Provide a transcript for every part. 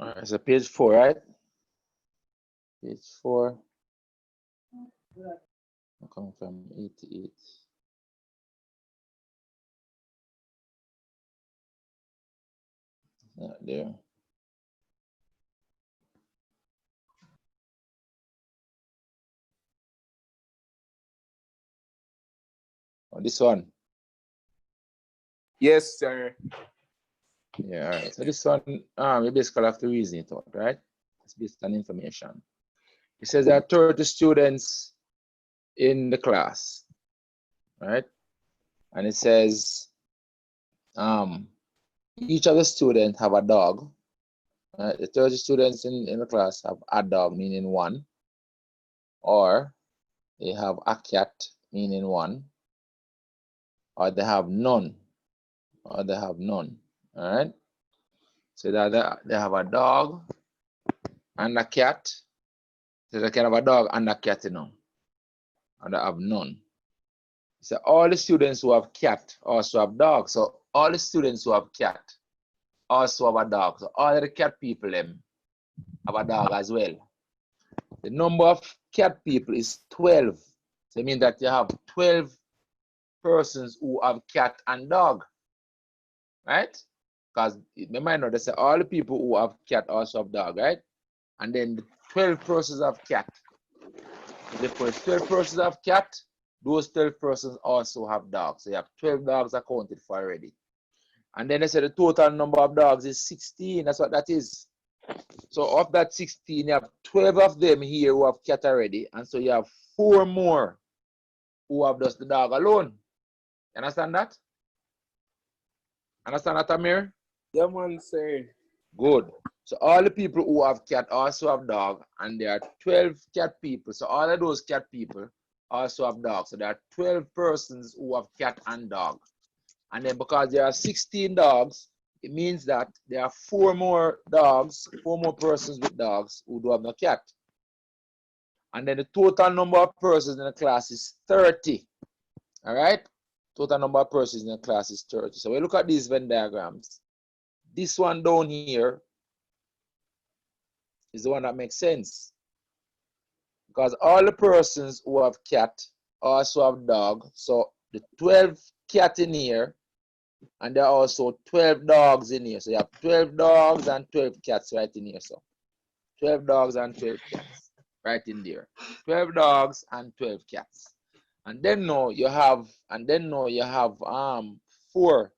All right, so page 4, right? Page 4. I'm coming from 88. Not there. Oh, this one. Yes, sir. Yeah, all right. So this one, we basically have to reason it out, right? It's based on information. It says there are 30 students in the class, right? And it says each of the students have a dog. Right? The 30 students in the class have a dog, meaning 1, or they have a cat, meaning 1, or they have none, or they have none. All right. So that they have a dog and a cat. So they can have a dog and a cat, you know, and they have none. So all the students who have cat also have dog. So all the students who have cat also have a dog. So all the cat people them have a dog as well. The number of cat people is 12. So it means that you have 12 persons who have cat and dog, right? Because remember, I know they say all the people who have cat also have dog, right? And then the 12 persons have cat. So the first 12 persons have cat, those 12 persons also have dogs. So you have 12 dogs accounted for already. And then they say the total number of dogs is 16. That's what that is. So of that 16, you have 12 of them here who have cat already. And so you have 4 more who have just the dog alone. You understand that? Understand that, Amir? Yeah, man, sir. Good. So all the people who have cat also have dog, and there are 12 cat people. So all of those cat people also have dogs. So there are 12 persons who have cat and dog. And then because there are 16 dogs, it means that there are 4 more dogs, 4 more persons with dogs who do have no cat. And then the total number of persons in the class is 30. All right? Total number of persons in the class is 30. So we look at these Venn diagrams. This one down here is the one that makes sense. Because all the persons who have cat also have dog. So the 12 cat in here, and there are also 12 dogs in here. So you have 12 dogs and 12 cats right in here. So 12 dogs and 12 cats right in there. 12 dogs and 12 cats. And then now you have, four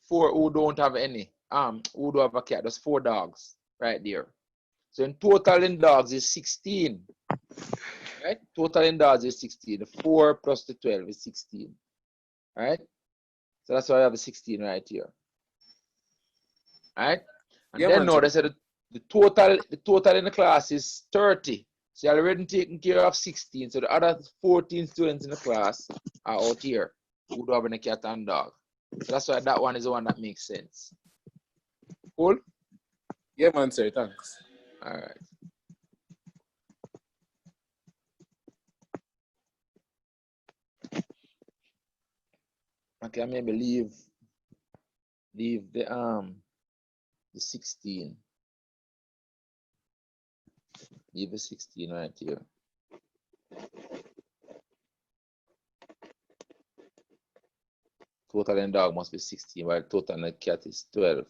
who don't have any, who don't have a cat. There's 4 dogs right there. So in total in dogs is 16. Right? Total in dogs is 16. The 4 plus the 12 is 16. Right? So that's why I have the 16 right here. Right? And Yeah, then man, now sir. they said the total in the class is 30. So you're already taking care of 16. So the other 14 students in the class are out here who don't have any cat and dog. So that's why that one is the one that makes sense. Cool? Yeah, man, sir. Thanks. All right. Okay, maybe leave the 16. Leave the 16 right here. Total in dog must be 16, while total in the cat is 12.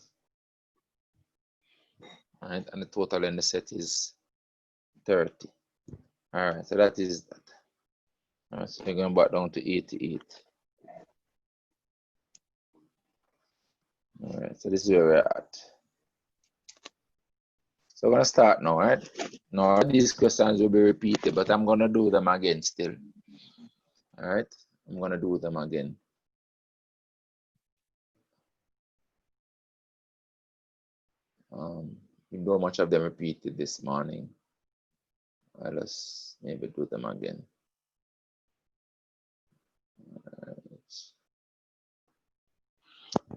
All right, and the total in the set is 30. All right, so that is that. All right, so we're going back down to 88. All right, so this is where we're at. So we're going to start now, right? Now, these questions will be repeated, but I'm going to do them again still. All right, I'm going to do them again. Even though much of them repeated this morning, let's maybe do them again.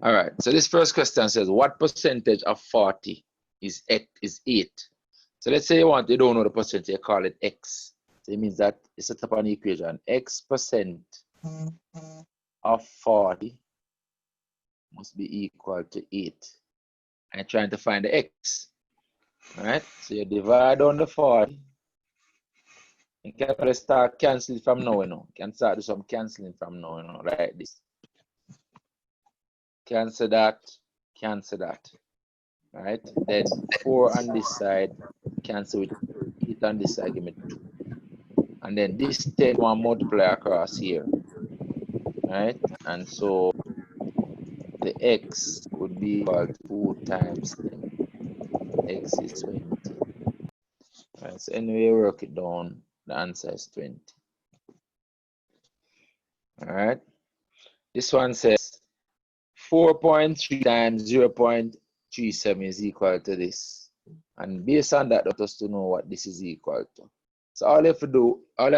All right, so this first question says, what percentage of 40 is 8? So let's say you don't know the percentage, you call it x. So it means that you set up an equation, x percent of 40 must be equal to 8. and trying to find the x. All right, so you divide on the 40. You can start canceling from now, you know. You can start do some canceling from now, you know, like this. Cancel that, right? Then 4 on this side, cancel with 8 on this side, give me 2. And then this 10 one multiply across here, right? And so the x would be equal to 2 times 10. X is 20. Right, so anyway, work it down, the answer is 20. All right, this one says 4.3 times 0.37 is equal to this. And based on that, let us to know what this is equal to. So all you have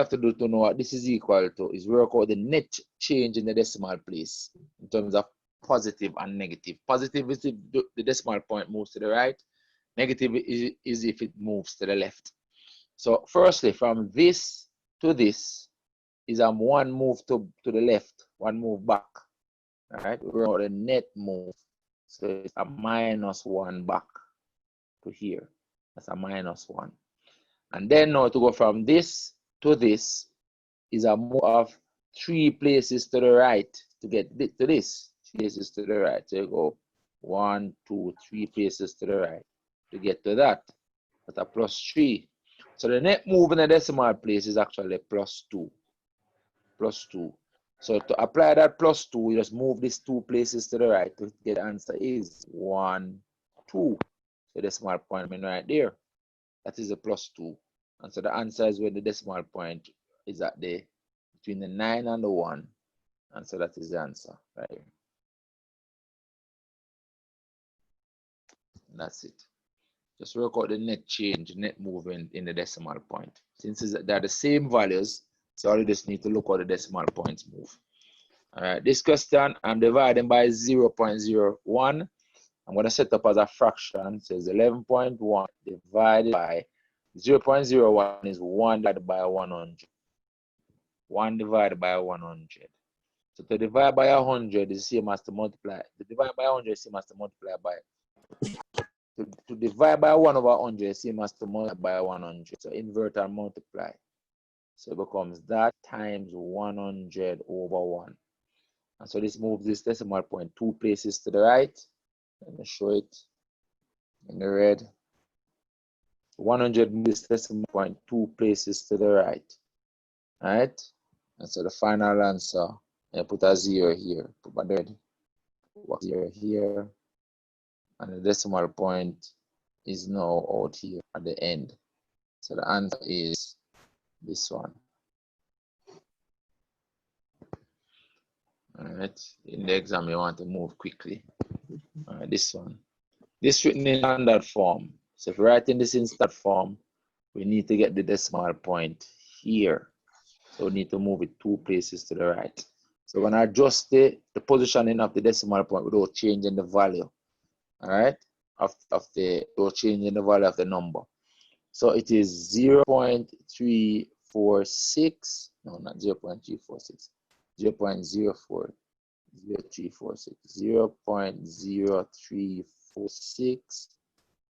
to do to know what this is equal to is work out the net change in the decimal place in terms of positive and negative. Positive is if the decimal point moves to the right. Negative is if it moves to the left. So firstly, from this to this is one move to the left, one move back. All right, we're on the net move. So it's a -1 back to here. That's a -1. And then now to go from this to this is a move of 3 places to the right to get to this. 3 places to the right. So you go 1, 2, 3 places to the right to get to that. That's a +3. So the net move in the decimal place is actually +2. +2. So to apply that +2, you just move these 2 places to the right to get the answer is 1, 2. So the decimal point right there. That is a +2. And so the answer is when the decimal point is at the between the 9 and the 1. And so that is the answer right here. And that's it. Just work out the net change, net movement in the decimal point. Since they're the same values, so you just need to look how the decimal points move. All right, this question, I'm dividing by 0.01. I'm going to set up as a fraction. It says 11.1 divided by 0.01 is 1 divided by 100. 1 divided by 100. So to divide by 100 is the same as to multiply. To divide by 100 is the same as to multiply by. To divide by 1 over 100 is the same as to multiply by 100. So invert and multiply. So it becomes that times 100 over 1. And so this moves this decimal point 2 places to the right. Let me show it in the red. 100 moves this decimal point 2 places to the right. All right? And so the final answer, I put a 0 here. Put my red 0 here. And the decimal point is now out here at the end. So the answer is this one. All right, in the exam, you want to move quickly. All right, this one. This written in standard form. So if we're writing this in standard form, we need to get the decimal point here. So we need to move it 2 places to the right. So we're going to adjust the positioning of the decimal point without changing the value. All right, without changing the value of the number. So it is 0.346. No, not 0.346. 0.0346.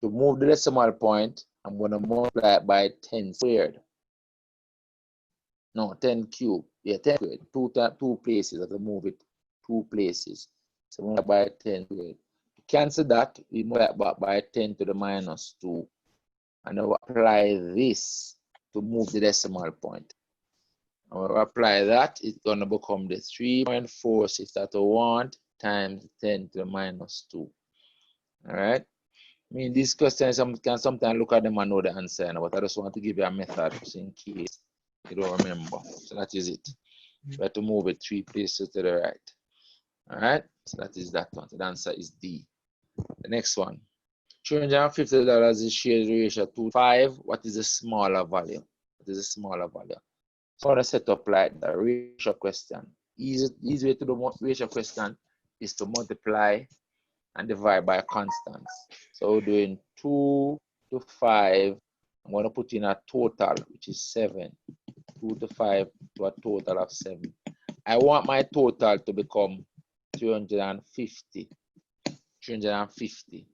To move the decimal point, I'm going to multiply it by 10 squared. No, 10 cubed. Yeah, 10 squared. 2 places. I have to move it 2 places. So multiply by 10 squared. To cancel that, we multiply by 10 to the -2. And I'll apply this to move the decimal point. And when we apply that, it's going to become the 3.46 that we want times 10 to the -2. All right. I mean, these questions, I can sometimes look at them and know the answer, but I just want to give you a method just in case you don't remember. So that is it. We have to move it 3 places to the right. All right. So that is that one. So the answer is D. The next one. $350 is shared ratio to 5. What is the smaller value? What is the smaller value? So I want to set up like the ratio question. Easy way to do ratio question is to multiply and divide by constants. So we're doing 2 to 5. I'm going to put in a total, which is 7. 2 to 5 to a total of 7. I want my total to become 350. 350.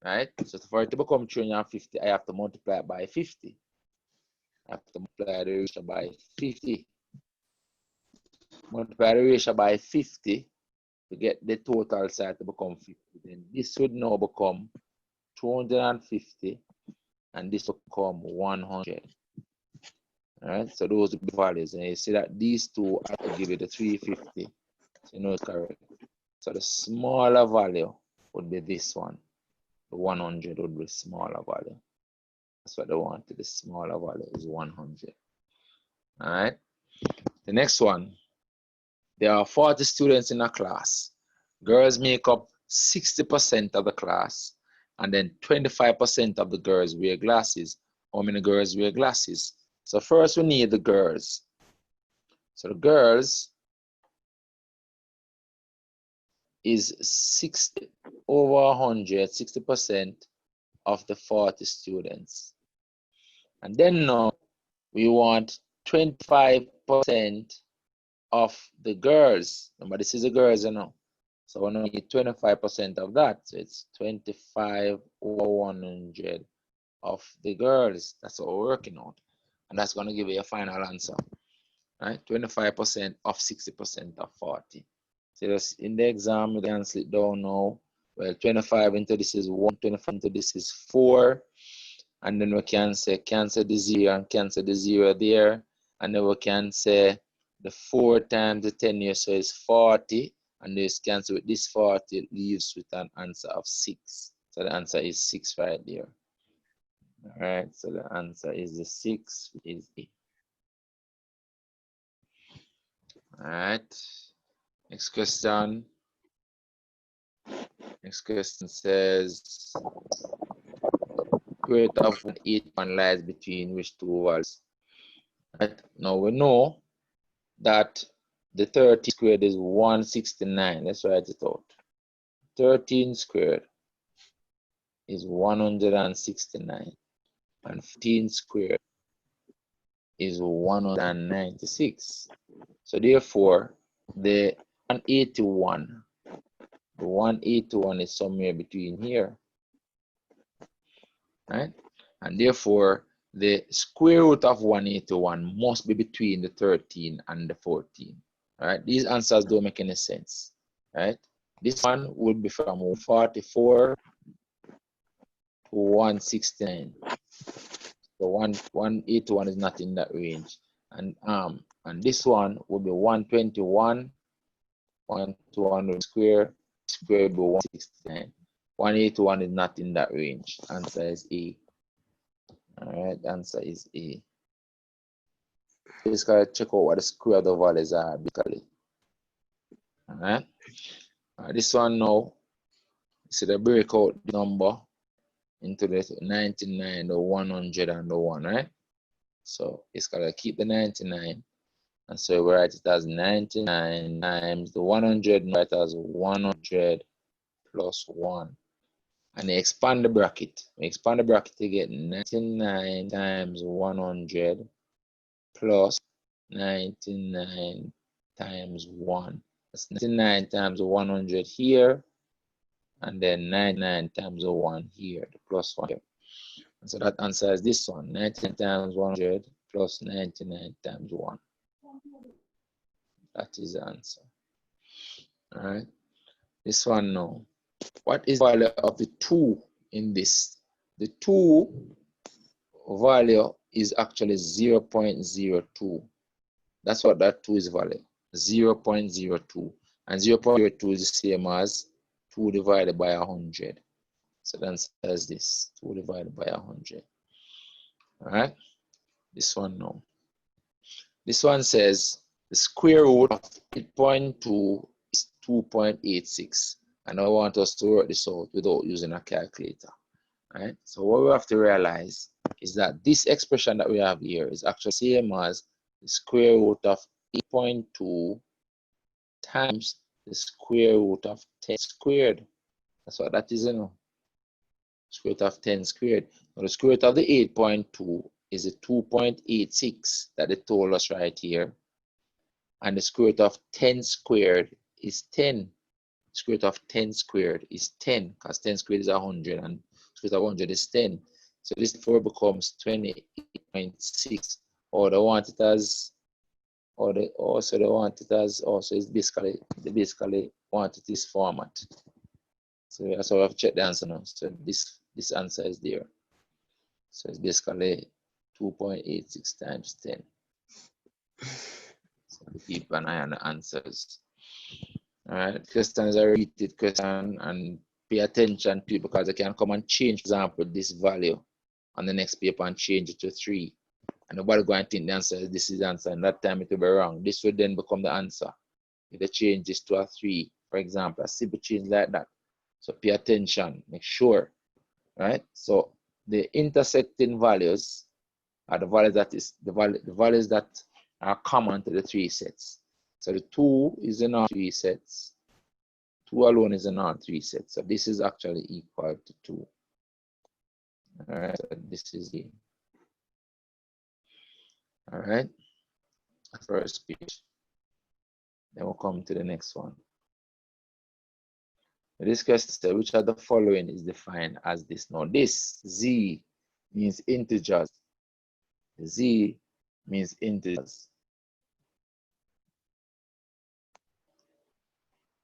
right? So for it to become 350, I have to multiply it by 50. I have to multiply the ratio by 50. Multiply the ratio by 50 to get the total side to become 50. Then this would now become 250, and this will become 100. All right, so those are the values, and you see that these two are to give you the 350. So you know it's correct. So the smaller value would be this one. The 100 would be smaller value. That's what they wanted. The smaller value is 100. All right. The next one. There are 40 students in a class. Girls make up 60% of the class, and then 25% of the girls wear glasses. How many girls wear glasses? So first we need the girls. So the girls is 60 over 100, 60% of the 40 students. And then now we want 25% of the girls. Remember, this is the girls, you know. So we need 25% of that. So it's 25 over 100 of the girls. That's what we're working on. And that's going to give you a final answer. Right? 25% of 60% of 40. So just in the exam, you can slip down now. Well, 25 into this is 1, 25 into this is 4. And then we can say cancel the 0 and cancel the 0 there. And then we can say the 4 times the 10 here, so it's 40. And this cancel with this 40, it leaves with an answer of 6. So the answer is 6 right there. All right, so the answer is the 6 is E. All right, next question. Next question says, square root of 181 lies between which two values? Right, now we know that the 13 squared is 169. Let's write it out. 13 squared is 169. And 15 squared is 196. So therefore, the 181 is somewhere between here. Right? And therefore, the square root of 181 must be between the 13 and the 14. Right? These answers don't make any sense. Right? This one would be from 144 to 169. So 181 is not in that range. And this one would be 121. 121 square would be 169. 181 is not in that range. Answer is A. All right, answer is A. So just gotta check out what the square of the values are basically. All right. This one now, so they break out the number into the 99, the 100, and the 1, right? So it's gotta keep the 99, and so we write it as 99 times the 100, and write it as 100 plus 1. And they expand the bracket. We expand the bracket to get 99 times 100 plus 99 times 1. That's 99 times 100 here, and then 99 times 1 here, the plus 1 here. And so that answer is this one, 99 times 100 plus 99 times 1. That is the answer. All right. This one now. What is the value of the 2 in this? The 2 value is actually 0.02. That's what that 2 is value, 0.02. And 0.02 is the same as 2 divided by 100. So the answer is this, 2 divided by 100. All right, this one now. This one says the square root of 8.2 is 2.86. And I want us to work this out without using a calculator. All right, so what we have to realize is that this expression that we have here is actually the same as the square root of 8.2 times the square root of 10 squared. That's what that is, you know. Square root of 10 squared. Now the square root of the 8.2 is a 2.86 that they told us right here. And the square root of 10 squared is 10. Square root of 10 squared is 10, because 10 squared is 100, and Root of 100 is 10. So this 4 becomes 28.6. Or they want it as, or they also want it as, also it's basically, they basically want it this format. So that's how I've checked the answer now. So this answer is there. So it's basically 2.86 times 10. So we keep an eye on the answers. All right, questions are repeated question, and pay attention to it because they can come and change, for example, this value on the next paper and change it to 3. And nobody going to think the answer is this is the answer, and that time it will be wrong. This would then become the answer. If they change this to a 3, for example, a simple change like that. So pay attention, make sure, right? So the intersecting values are the values that is the values that are common to the 3 sets. So the 2 is in all 3 sets. 2 alone is in all 3 sets. So this is actually equal to 2. All right, so this is the, all right, first page. Then we'll come to the next one. This question says, which of the following is defined as this? Now this Z means integers. Z means integers.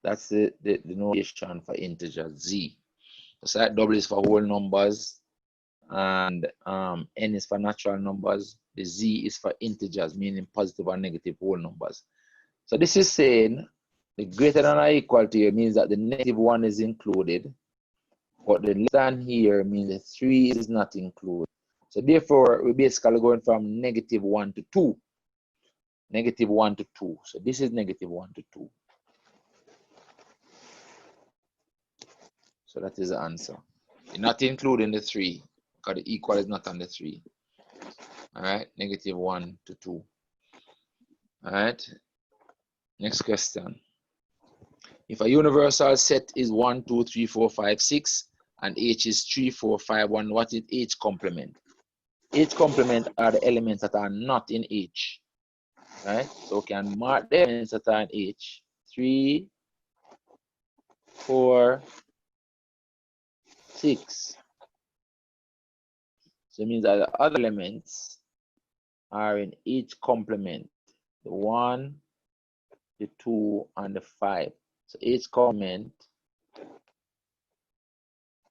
That's the notation for integers, Z. So that W is for whole numbers, and N is for natural numbers. The Z is for integers, meaning positive or negative whole numbers. So this is saying the greater than or equal to here means that the negative 1 is included, but the less than here means the 3 is not included. So therefore, we're basically going from negative 1 to 2. Negative 1 to 2. So this is negative 1 to 2. So that is the answer. You're not including the 3 because the equal is not on the 3. All right, negative 1 to 2. All right, next question. If a universal set is 1, 2, 3, 4, 5, 6, and H is 3, 4, 5, 1, what is H complement? H complement are the elements that are not in H. Right? So we can mark the elements that are in H. 3, 4, 6. So it means that the other elements are in H complement. The 1, the 2, and the 5. So H complement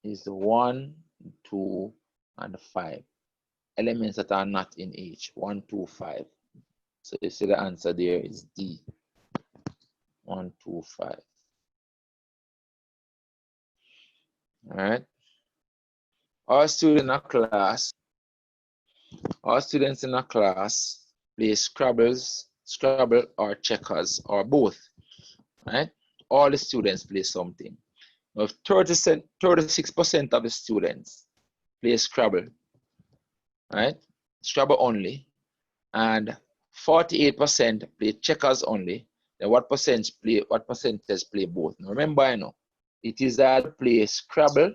is the 1, 2, and the 5. Elements that are not in H. 1, 2, 5. So you see the answer there is D. 1, 2, 5. All right. All students in a class play Scrabble or checkers or both. Right? All the students play something. Now, 36% of the students play Scrabble, right? Scrabble only, and 48% play checkers only. Then what percentage play both? Now remember, I know it is that play Scrabble.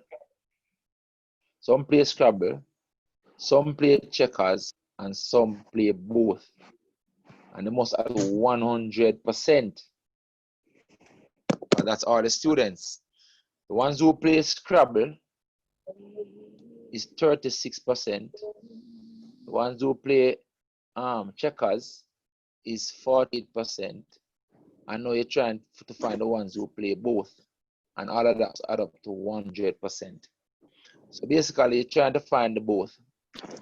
Some play Scrabble, some play checkers, and some play both. And they must have 100%. That's all the students. The ones who play Scrabble is 36%. The ones who play checkers is 48%. I know you're trying to find the ones who play both, and all of that add up to 100%. So basically, you're trying to find the both,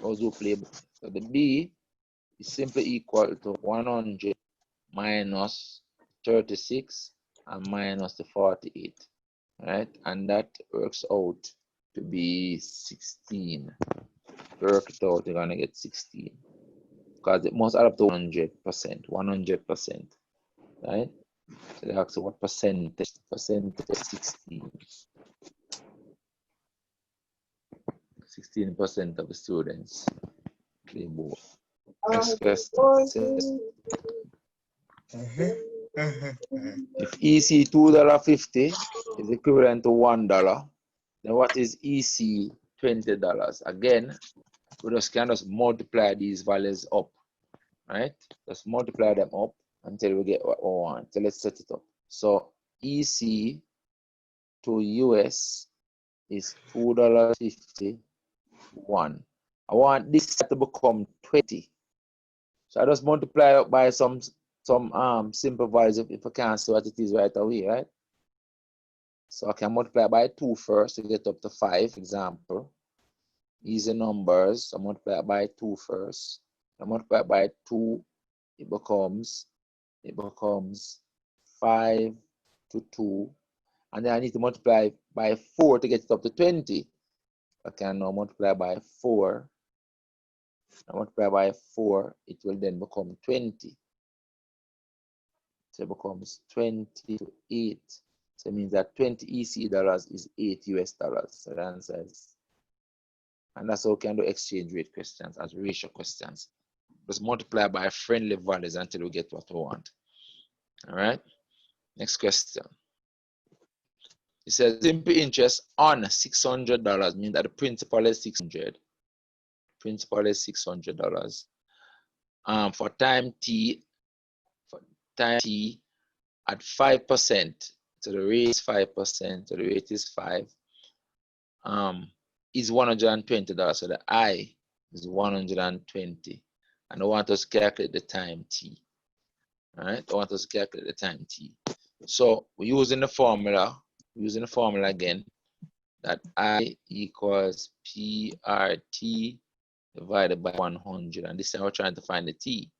those who play both. So the B is simply equal to 100 minus 36 and minus the 48, right? And that works out to be 16. Work it out, you're gonna get 16 because it must add up to 100%, 100%, right? So they ask what percentage? Percentage 16. 16% of the students play both. Next question says, if EC $2.50 is equivalent to $1, then what is EC $20? Again, we just can just multiply these values up, right? Just multiply them up until we get what we want. So let's set it up. So EC to US is $2.51. I want this to become 20. So I just multiply up by some simple values if I can't see what it is right away, right? So I can multiply by 2 first to get up to 5, example. Easy numbers. I multiply by 2 first. I multiply by 2, it becomes 5 to 2. And then I need to multiply by 4 to get it up to 20. I can now multiply by 4. I multiply by 4, it will then become 20. So it becomes 20 to 8. So it means that 20 EC dollars is 8 US dollars. So the answer is, and that's how we can do exchange rate questions as ratio questions. Just multiply by friendly values until we get what we want. All right. Next question. It says simple interest on $600 means that the principal is $600. Principal is $600. For time t at 5%. So the rate is 5%. So the rate is 5. Is $120. So the I is 120. And I want us to calculate the time t. All right. I want us to calculate the time t. So we're using the formula. Again, that I equals PRT divided by 100. And this time we're trying to find the t.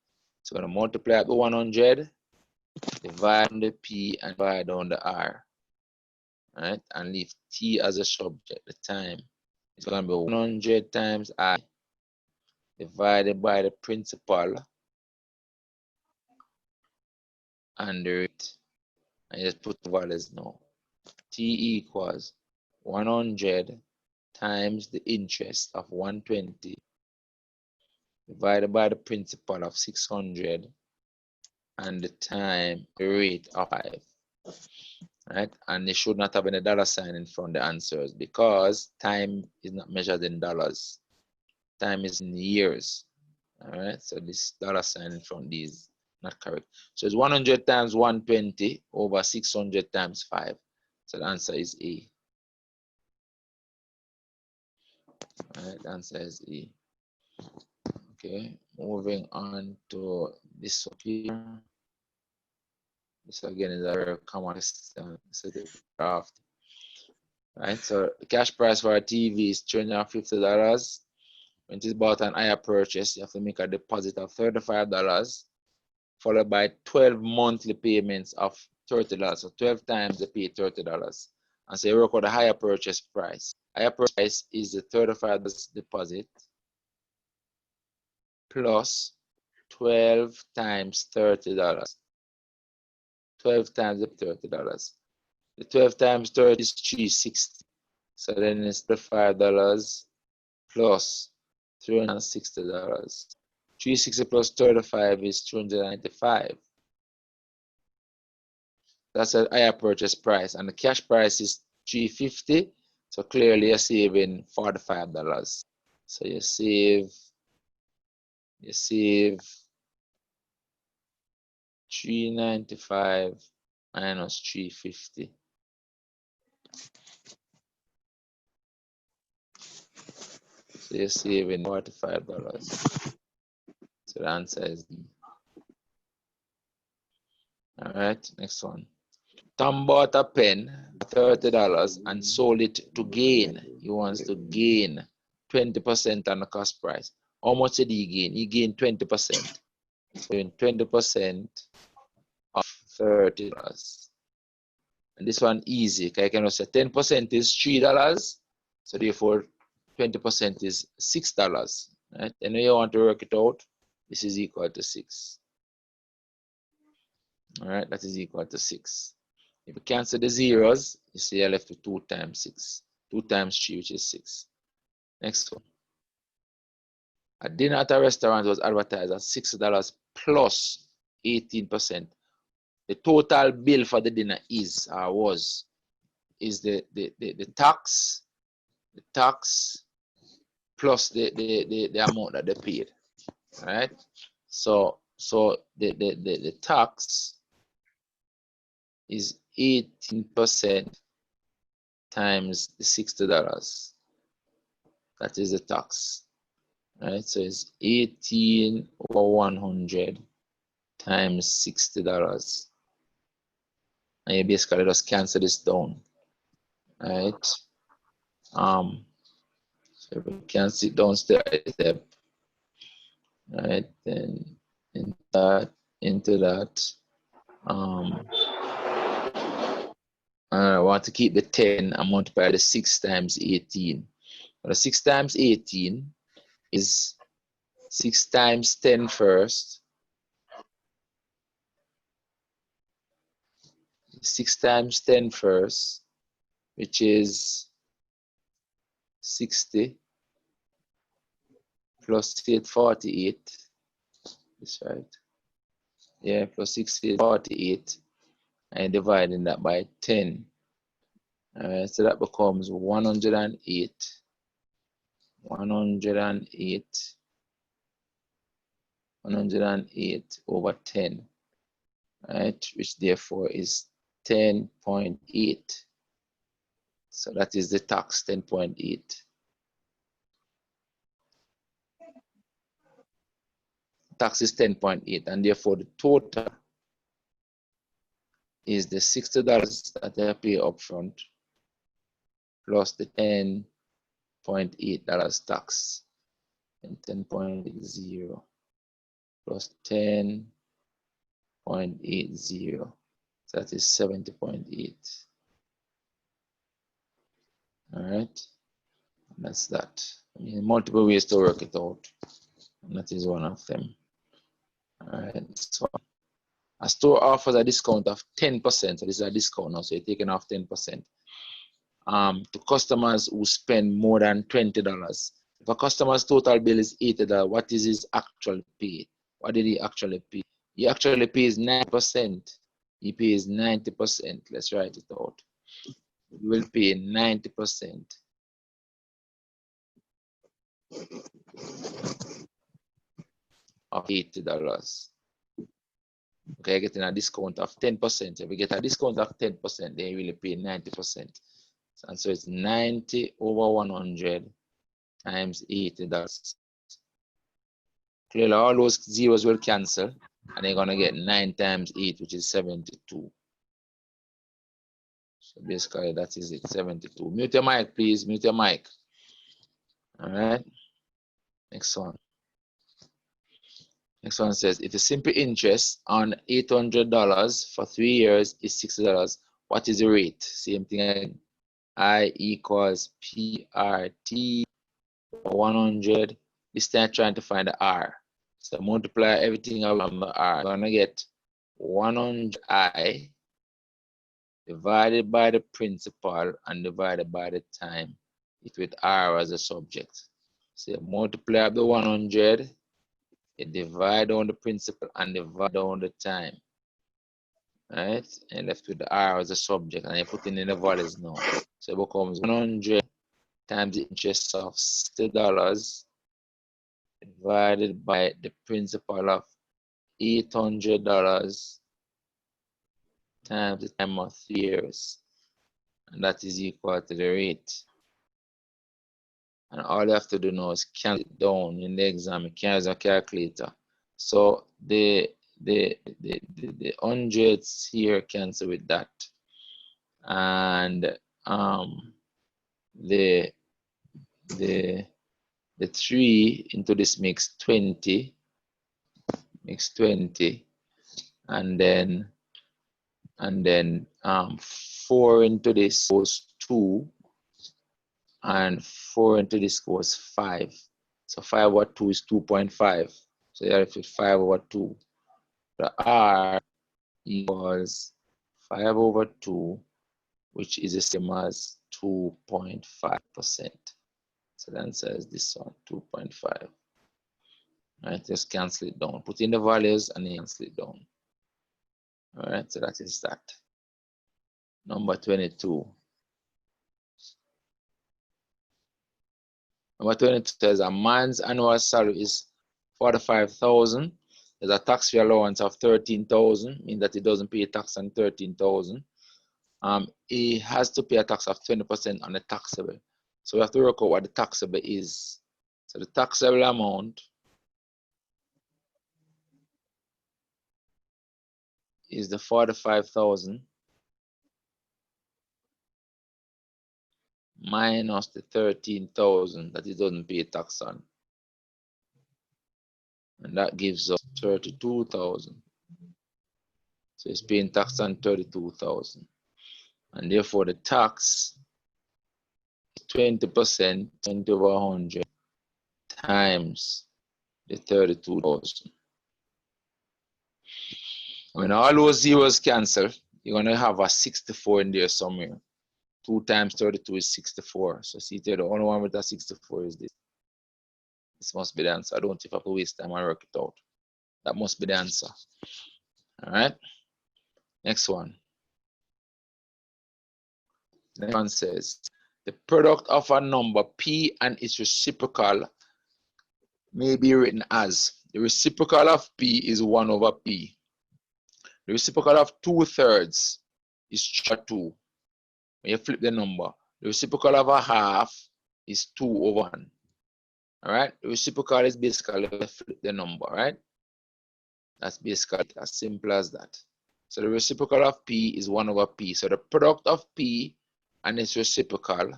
So we're going to multiply the 100, divide on the p, and divide on the r. All right. And leave t as a subject, the time. It's going to be 100 times I divided by the principal and the rate. And just put the values now. T equals 100 times the interest of 120 divided by the principal of 600 and the time, the rate of 5. Right? And they should not have any dollar sign in front of the answers because time is not measured in dollars. Time is in years. All right, so this dollar sign in front of these not correct. So it's 100 times 120 over 600 times 5. So the answer is A. All right, the answer is A. Okay, moving on to this up here. This again is a very common draft. Right, so the cash price for a TV is $350. When it is bought an higher purchase, you have to make a deposit of $35, followed by 12 monthly payments of $30. So 12 times they pay $30. And so you record the higher purchase price. Higher price is the $35 deposit plus 12 times $30. 12 times the $30. The 12 times 30 is $360. So then it's $35 plus $360. 360 plus 35 is 295. That's a higher purchase price, and the cash price is $350. So clearly you're saving $45. So you save $395 minus $350. So you're saving $45. So the answer is D. All right, next one. Tom bought a pen for $30 and sold it to gain. He wants to gain 20% on the cost price. How much did he gain? He gained 20%. So 20% of $30. And this one easy. I can also say 10% is $3. So therefore 20% is $6. Right? And when you want to work it out, this is equal to 6. All right, that is equal to 6. If you cancel the zeros, you see you're left with 2 times 6. 2 times 3, which is 6. Next one. A dinner at a restaurant was advertised at $6 plus 18%. The total bill for the dinner is the tax plus the amount that they paid. All right. So the tax is 18% times the $60. That is the tax. Right? So it's 18 over 100 times $60. And you basically just cancel this down. Right? So we cancel it down step by step. Right? Then into that. I want to keep the 10 and multiply the 6 times 18. But the 6 times 18 is 6 times 10 first. 6 times 10 first, which is 60 plus 8, 48. That's right. Yeah, plus 60, 48. And dividing that by 10. All right, so that becomes 108. 108 over 10. Right, which therefore is 10.8. So that is the tax, 10.8. Tax is 10.8, and therefore the total is the $60 that I pay upfront plus the $10.8 tax, and 10.80 plus 10.80. So that is 70.8. All right, and that's that. I mean, multiple ways to work it out, and that is one of them. All right, so a store offers a discount of 10%. So this is a discount now, so you're taking off 10%. To customers who spend more than $20. If a customer's total bill is $80, what is his actual pay? What did he actually pay? He actually pays 90%. He pays 90%. Let's write it out. He will pay 90% of $80. Okay, getting a discount of 10%. If we get a discount of 10%, then you will pay 90%. And so it's 90 over 100 times $80. Clearly, all those zeros will cancel, and they're going to get 9 times 8, which is 72. So basically, that is it, 72. Mute your mic, please. Mute your mic. All right. Next one. Next one says, if the simple interest on $800 for 3 years is $60, what is the rate? Same thing again. I equals PRT 100. This time trying to find the R. So multiply everything around the R. I'm gonna get 100I divided by the principal and divided by the time, it with R as a subject. So you multiply up the 100, you divide on the principal and divide on the time. Right? And left with the R as a subject, and you put in the values now. So it becomes 100 times the interest of $60 divided by the principal of $800 times the time of 3 years, and that is equal to the rate. And all you have to do now is cancel it down in the exam. You can use a calculator. So the hundreds here cancel with that, and the 3 into this makes 20, and then 4 into this goes 2, and 4 into this goes 5. So 5 over 2 is 2.5. So you have to 5 over 2. The R equals 5 over 2, which is the same as 2.5%. So the answer is this one, 2.5. All right, just cancel it down. Put in the values and then cancel it down. All right, so that is that. Number 22. Number 22 says a man's annual salary is $45,000. There's a tax-free allowance of $13,000, meaning that he doesn't pay tax on $13,000. he has to pay a tax of 20% on the taxable. So we have to work out what the taxable is. So the taxable amount is the 45,000 minus the 13,000 that he doesn't pay tax on. And that gives us 32,000. So he's paying tax on 32,000. And therefore the tax is 20%, 20 over 100 times the 32,000. When all those zeros cancel, you're going to have a 64 in there somewhere. 2 times 32 is 64. So see there, the only one with a 64 is this. This must be the answer. I don't think I have to waste time and work it out. That must be the answer. All right. Next one. Next one says, the product of a number P and its reciprocal may be written as, the reciprocal of P is 1 over P. The reciprocal of 2/3 is 2. When you flip the number, the reciprocal of a half is 2 over 1. All right. The reciprocal is basically flip the number, right? That's basically as simple as that. So the reciprocal of P is 1 over P. So the product of P and its reciprocal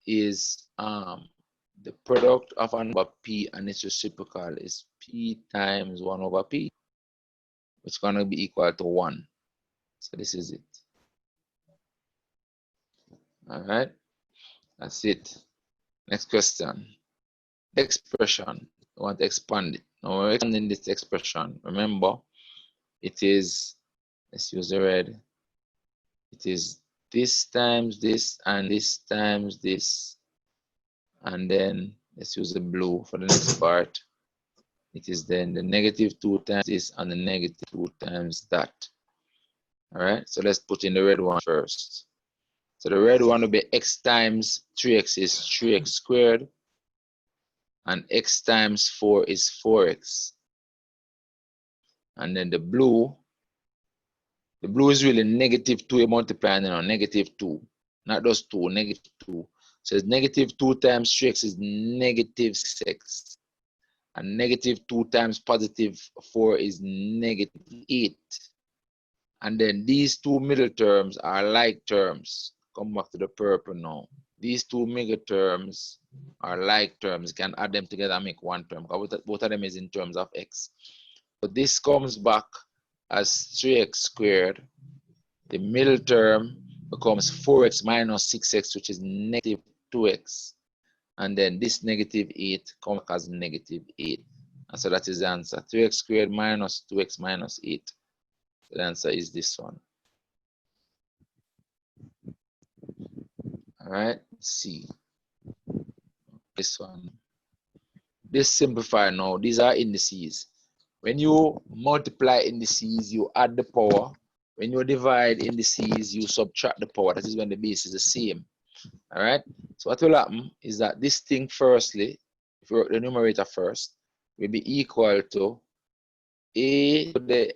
is the product of a number P and its reciprocal is P times 1 over P, which is going to be equal to 1. So this is it. All right. That's it. Next question. Expression. We want to expand it. Now we're expanding this expression. Remember, it is, let's use the red. It is this times this and this times this. And then let's use the blue for the next part. It is then the -2 times this and the -2 times that. All right. So let's put in the red one first. So the red one will be x times 3x is 3x squared. And x times 4 is 4x. And then the blue is really -2, you're multiplying on -2. Not those 2, -2. So it's -2 times 3x is -6. And -2 times +4 is -8. And then these two middle terms are like terms. Come back to the purple now. These two middle terms are like terms. You can add them together and make one term. Both of them is in terms of x. So this comes back as 3x squared. The middle term becomes 4x minus 6x, which is -2x. And then this -8 comes as -8. And so that is the answer. 3x squared minus 2x minus 8. The answer is this one. All right, let's see. This one. This simplify now. These are indices. When you multiply indices, you add the power. When you divide indices, you subtract the power. That is when the base is the same. All right. So what will happen is that this thing, firstly, if you work the numerator first, will be equal to a to the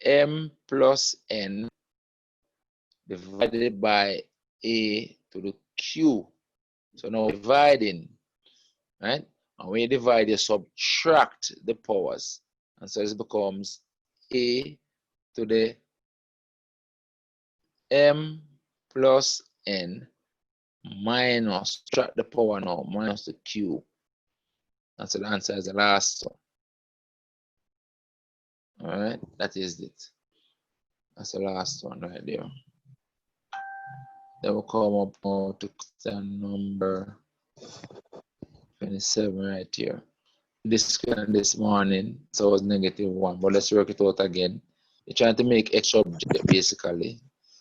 m plus n divided by a to the q. So now dividing, right? And when you divide, you subtract the powers. And so this becomes a to the m plus n minus, subtract the power now, minus the q. And so the answer is the last one. All right, that is it. That's the last one right there. Then we'll come up now to question number 27 right here. This question this morning, so it was -1, but let's work it out again. You're trying to make x object basically.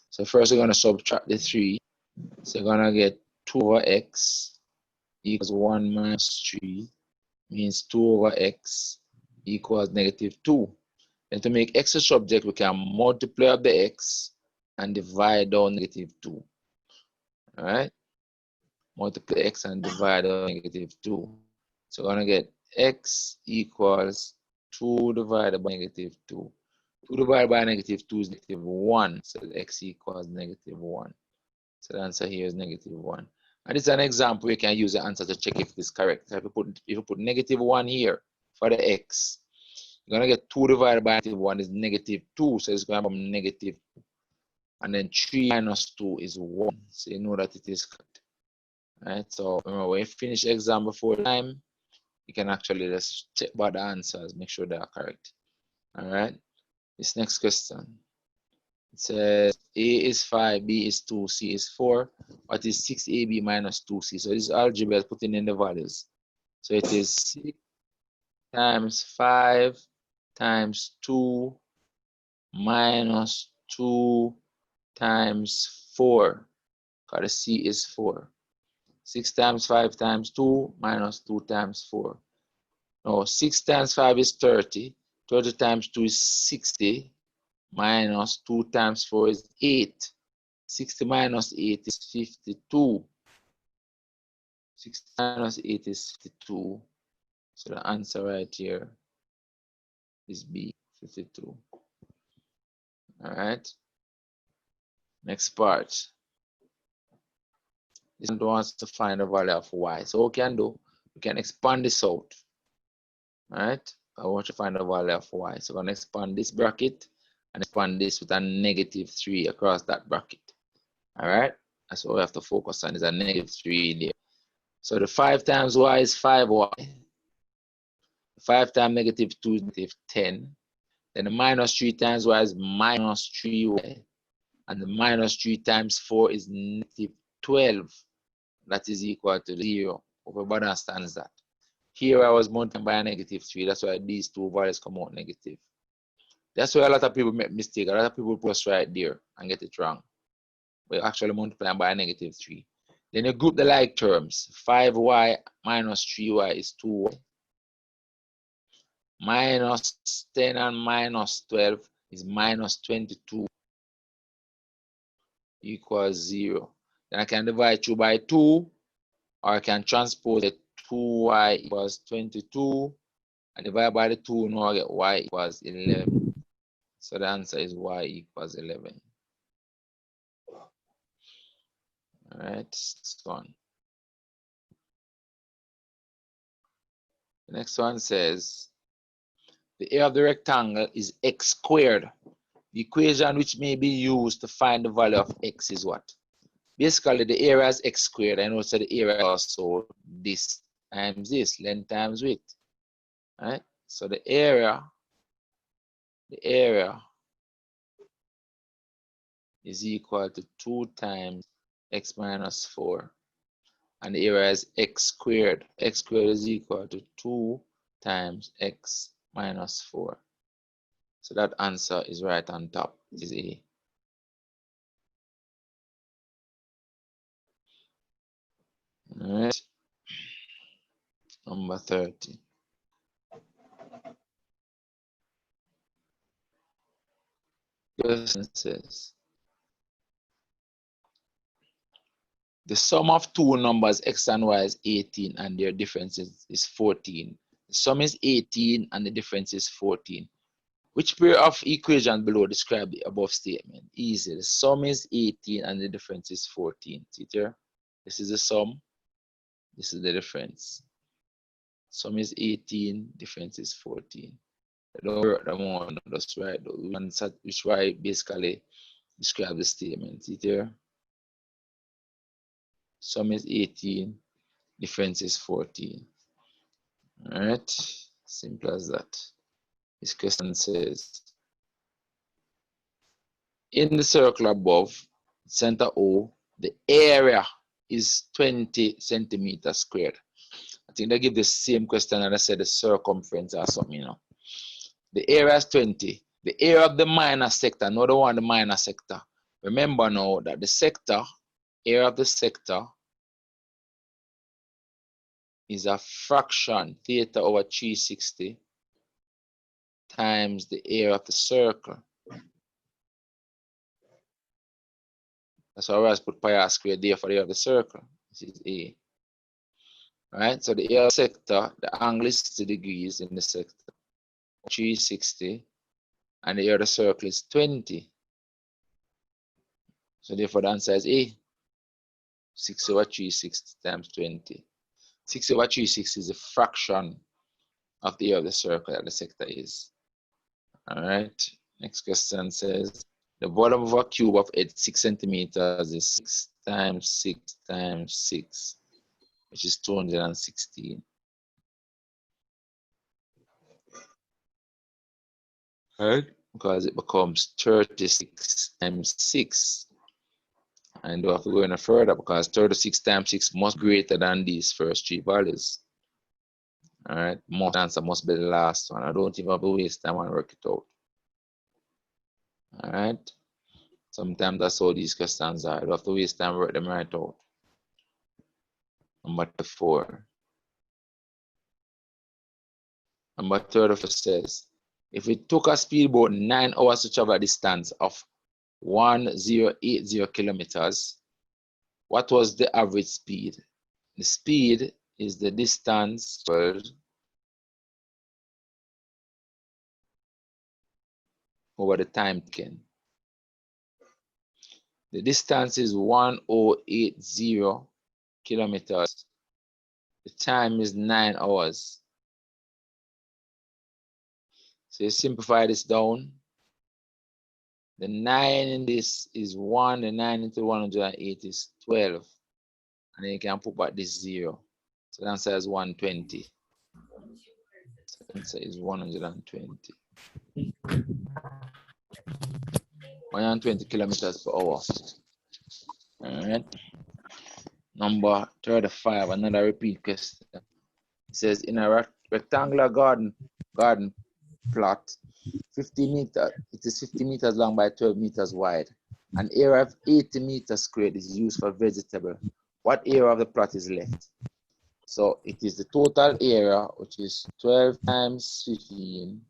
So first you're going to subtract the 3. So you're going to get 2 over x equals 1 minus 3 means 2 over x equals -2. And to make x a subject, we can multiply up the x and divide down -2. All right? Multiply x and divide down -2. So we're going to get x equals 2 divided by -2. 2 divided by negative 2 is negative 1. So x equals negative 1. So the answer here is negative 1. And it's an example you can use the answer to check if it is correct. So if you put negative 1 here for the x, you're going to get 2 divided by negative 1 is negative 2. So it's going to become negative 2. And then 3 minus 2 is 1. So you know that it is correct. Right? So remember, when you finish the exam before time, you can actually just check about the answers, make sure they are correct. All right. This next question. It says A is 5, B is 2, C is 4. What is 6AB minus 2C? So this is algebra putting in the values. So it is 6 times 5 times 2 minus 2 times 4. Because the C is 4. 6 times 5 times 2 minus 2 times 4. No, 6 times 5 is 30. 30 times 2 is 60. Minus 2 times 4 is 8. 60 minus 8 is 52. 60 minus 8 is 52. So the answer right here is B, 52. All right. Next part. This one wants to find the value of y. So what we can do, we can expand this out. All right. I want to find the value of y. So I'm going to expand this bracket and expand this with a negative 3 across that bracket. All right. That's what we have to focus on, is a negative 3 there. So the 5 times y is 5y. 5 times negative 2 is negative 10. Then the minus 3 times y is minus 3y. And the minus 3 times 4 is negative 12. That is equal to 0. Everybody understands that. Here I was multiplying by a negative 3. That's why these two values come out negative. That's why a lot of people make mistakes. A lot of people plus right there and get it wrong. We're actually multiplying by a negative 3. Then you group the like terms. 5y minus 3y is 2y. Minus 10 and minus 12 is minus 22 equals 0. Then I can divide 2 by 2, or I can transpose it. 2y equals 22. And divide by the 2, now I get y equals 11. So the answer is y equals 11. All right, next one. The next one says, the area of the rectangle is x squared. The equation which may be used to find the value of x is what? Basically, the area is x squared. I know so the area is also this times this, length times width. All right? So the area is equal to 2 times x minus 4. And the area is x squared. X squared is equal to 2 times x minus 4. So that answer is right on top. It is A. All right. Number 30. Question says, the sum of two numbers x and y is 18 and their difference is 14. The sum is 18 and the difference is 14. Which pair of equations below describe the above statement? Easy. The sum is 18 and the difference is 14. See here? This is the sum. This is the difference. Sum is 18, difference is 14. I don't work them on, that's right. Which why basically describe the statement. See here? Sum is 18, difference is 14. All right, simple as that. This question says, in the circle above, center O, the area is 20 centimeters squared. I think they give the same question and I said the circumference or something, you know. The area is 20. The area of the minor sector, another one, the minor sector. Remember now that the sector, area of the sector is a fraction, theta over 360, times the area of the circle. That's why I always put pi r squared there for the area of the circle. This is A. Right? So the area of the sector, the angle is 60 degrees in the sector. 360 and the area of the circle is 20. So therefore the answer is A. 6/360 times 20. 6/360 is a fraction of the area of the circle that the sector is. All right. Next question says the volume of a cube of 86 centimeters is 6 times 6 times 6, which is 216. Right? Because it becomes 36 times 6. And we have to go any further because 36 times 6 must be greater than these first three values. All right, most answer must be the last one. I don't even have to waste time and work it out. All right, sometimes that's how these questions are. You have to waste time and work them right out. Number 4. Number 34 says, if it took a speedboat 9 hours to travel a distance of 1080 kilometers, what was the average speed? The speed is the distance over the time taken. The distance is 1080 kilometers. The time is 9 hours. So you simplify this down. The 9 in this is 1, the 9 into 108 is 12. And then you can put back this 0. So the answer is 120. So the answer is 120. 120 kilometers per hour. All right. Number 35, another repeat question. It says in a rectangular garden plot, 50 meters, it is 50 meters long by 12 meters wide. An area of 80 meters squared is used for vegetable. What area of the plot is left? So it is the total area, which is 12 times 15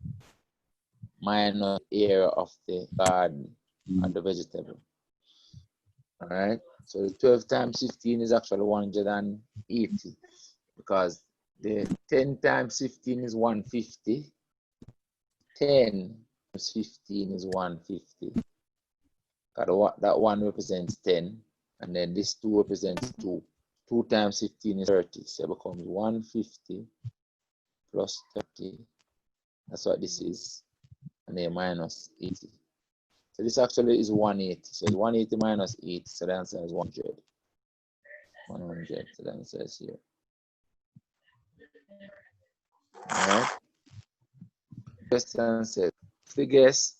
minus area of the garden and the vegetable. All right. So the 12 times 15 is actually 180 because the 10 times 15 is 150. 10 times 15 is 150. That one represents 10, and then this 2 represents 2. 2 times 15 is 30, so it becomes 150 plus 30. That's what this is, and then minus 80. So this actually is 180. So it's 180 minus 80, so the answer is 100. 100, so the answer is here. All right. Question says, figures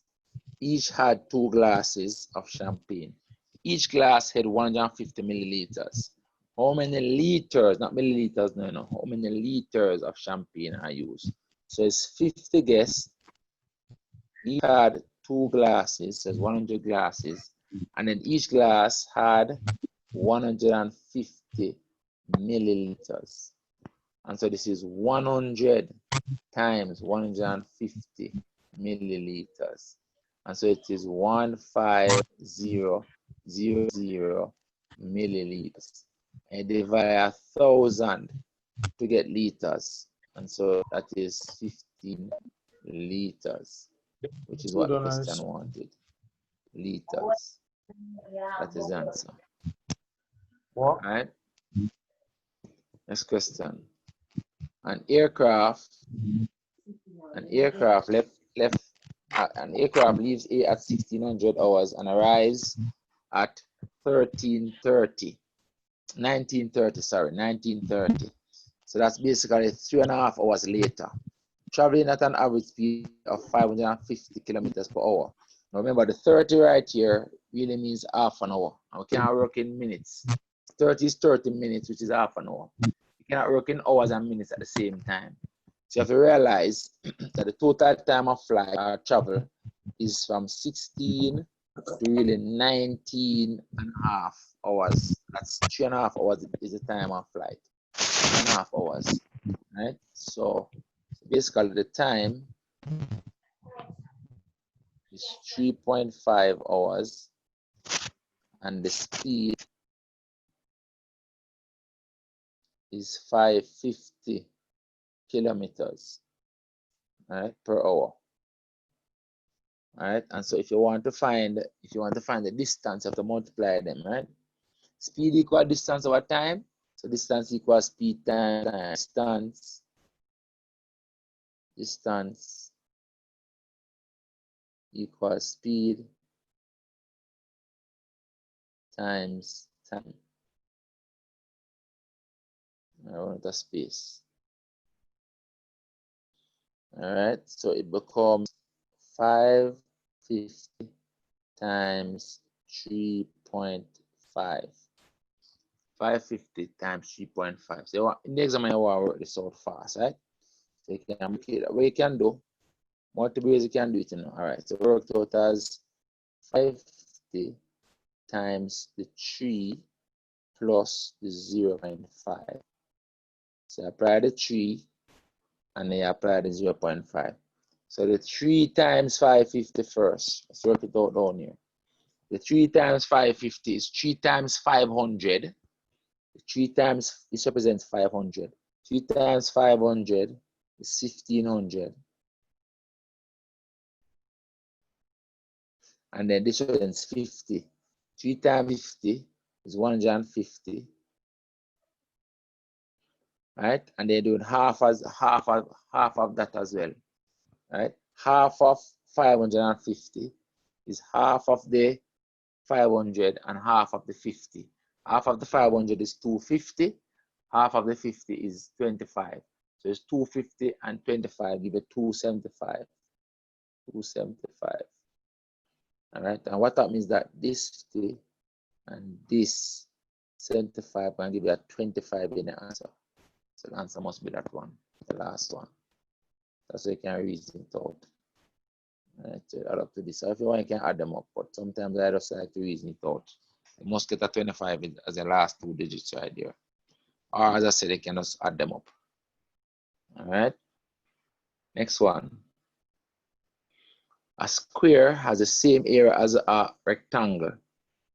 each had 2 glasses of champagne. Each glass had 150 milliliters. How many liters, not milliliters, no, how many liters of champagne are used? So it's 50 guests. Each had 2 glasses, so it's 100 glasses. And then each glass had 150 milliliters. And so this is 100 times 150 milliliters. And so it is 15000 milliliters. And divide 1,000 to get liters. And so that is 15 liters, which is what the question wanted. Liters. That is the answer. All right. Next question. An aircraft leaves A at 1600 hours and arrives at 1930. So that's basically 3.5 hours later, traveling at an average speed of 550 kilometers per hour. Now remember, the 30 right here really means half an hour. And we can't work in minutes. 30 is 30 minutes, which is half an hour. You cannot work in hours and minutes at the same time. So you have to realize that the total time of flight or travel is from 16 to really 19.5 hours. That's 3.5 hours is the time of flight. 3.5 hours, right? So basically the time is 3.5 hours and the speed is 550 kilometers, right, per hour. All right, and so if you want to find the distance, you have to multiply them, right? Speed equals distance over time, so distance equals speed times time. Distance equals speed times time. I want a space. All right, so it becomes 550 times 3.5. 550 times 3.5. So in the exam, you want to work this out fast, right? So you can make it what you can do. Multiple ways you can do it, you know. All right, so work out as 550 times the 3 plus the 0.5. So apply the 3 and then apply the 0.5. So the 3 times 550 first. Let's work it out down here. The 3 times 550 is 3 times 500. 3 times, this represents 500. 3 times 500 is 1500. And then this represents 50. 3 times 50 is 150. Right? And they're doing half of that as well. Right? Half of 550 is half of the 500 and half of the 50. Half of the 500 is 250. Half of the 50 is 25. So it's 250 and 25 give it 275. 275. All right. And what that means that this 50 and this 75 can give you a 25 in the answer. So the answer must be that one, the last one. That's how you can reason it out. Right, so add up to this. So if you want, you can add them up, but sometimes I just like to reason it out. You must get a 25 as the last 2 digits right there. Or as I said, you can just add them up. All right. Next one. A square has the same area as a rectangle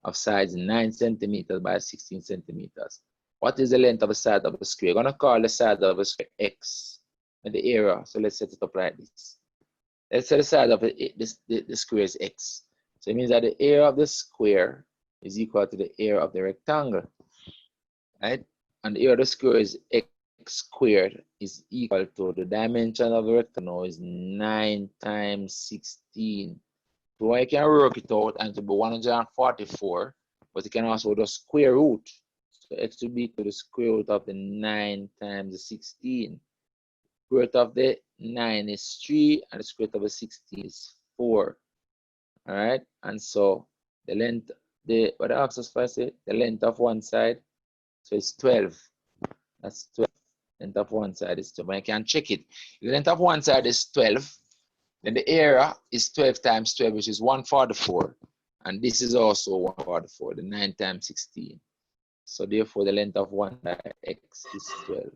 of size 9 centimeters by 16 centimeters. What is the length of the side of the square? We're going to call the side of the square x and the area. So let's set it up like this. Let's say the side of the square is x. So it means that the area of the square is equal to the area of the rectangle, right? And the area of the square is x squared is equal to the dimension of the rectangle is 9 times 16. So I can work it out and to be 144, but you can also do the square root. So x will be equal to the square root of the 9 times the 16. Square root of the 9 is 3 and the square root of the 16 is 4. All right, and so the length, what the answer is the length of one side, so it's 12. That's 12. Length of one side is 12. I can check it. If the length of one side is 12, then the area is 12 times 12, which is 144. And this is also 144, the 9 times 16. So therefore, the length of one side x is 12.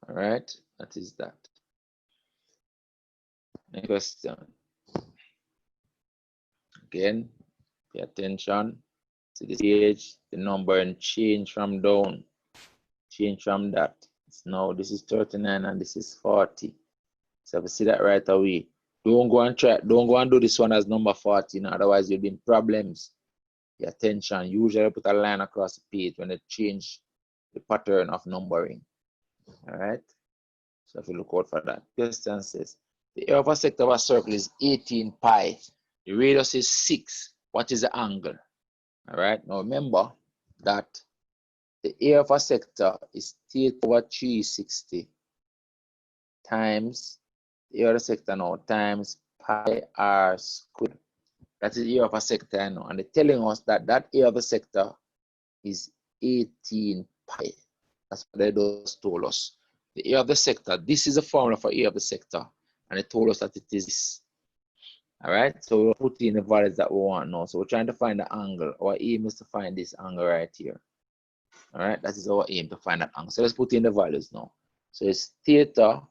All right, that is that. Next question. Again, pay attention to the page, the number, and change from down. Change from that. Now this is 39 and this is 40. So if you see that right away, don't go and do this one as number 14, otherwise you'll be in problems. Pay attention. Usually put a line across the page when they change the pattern of numbering. All right. So if you look out for that. Question says the area of a sector of a circle is 18 pi. The radius is 6. What is the angle? All right. Now remember that the area of a sector is theta over 360 times the area of the sector now times pi r squared. That is the area of a sector now. And they're telling us that that area of the sector is 18 pi. That's what they just told us. The area of the sector, this is the formula for area of the sector. And they told us that it is this. All right, so we'll put in the values that we want now. So we're trying to find the angle. Our aim is to find this angle right here. All right, that is our aim, to find that angle. So let's put in the values now. So it's theta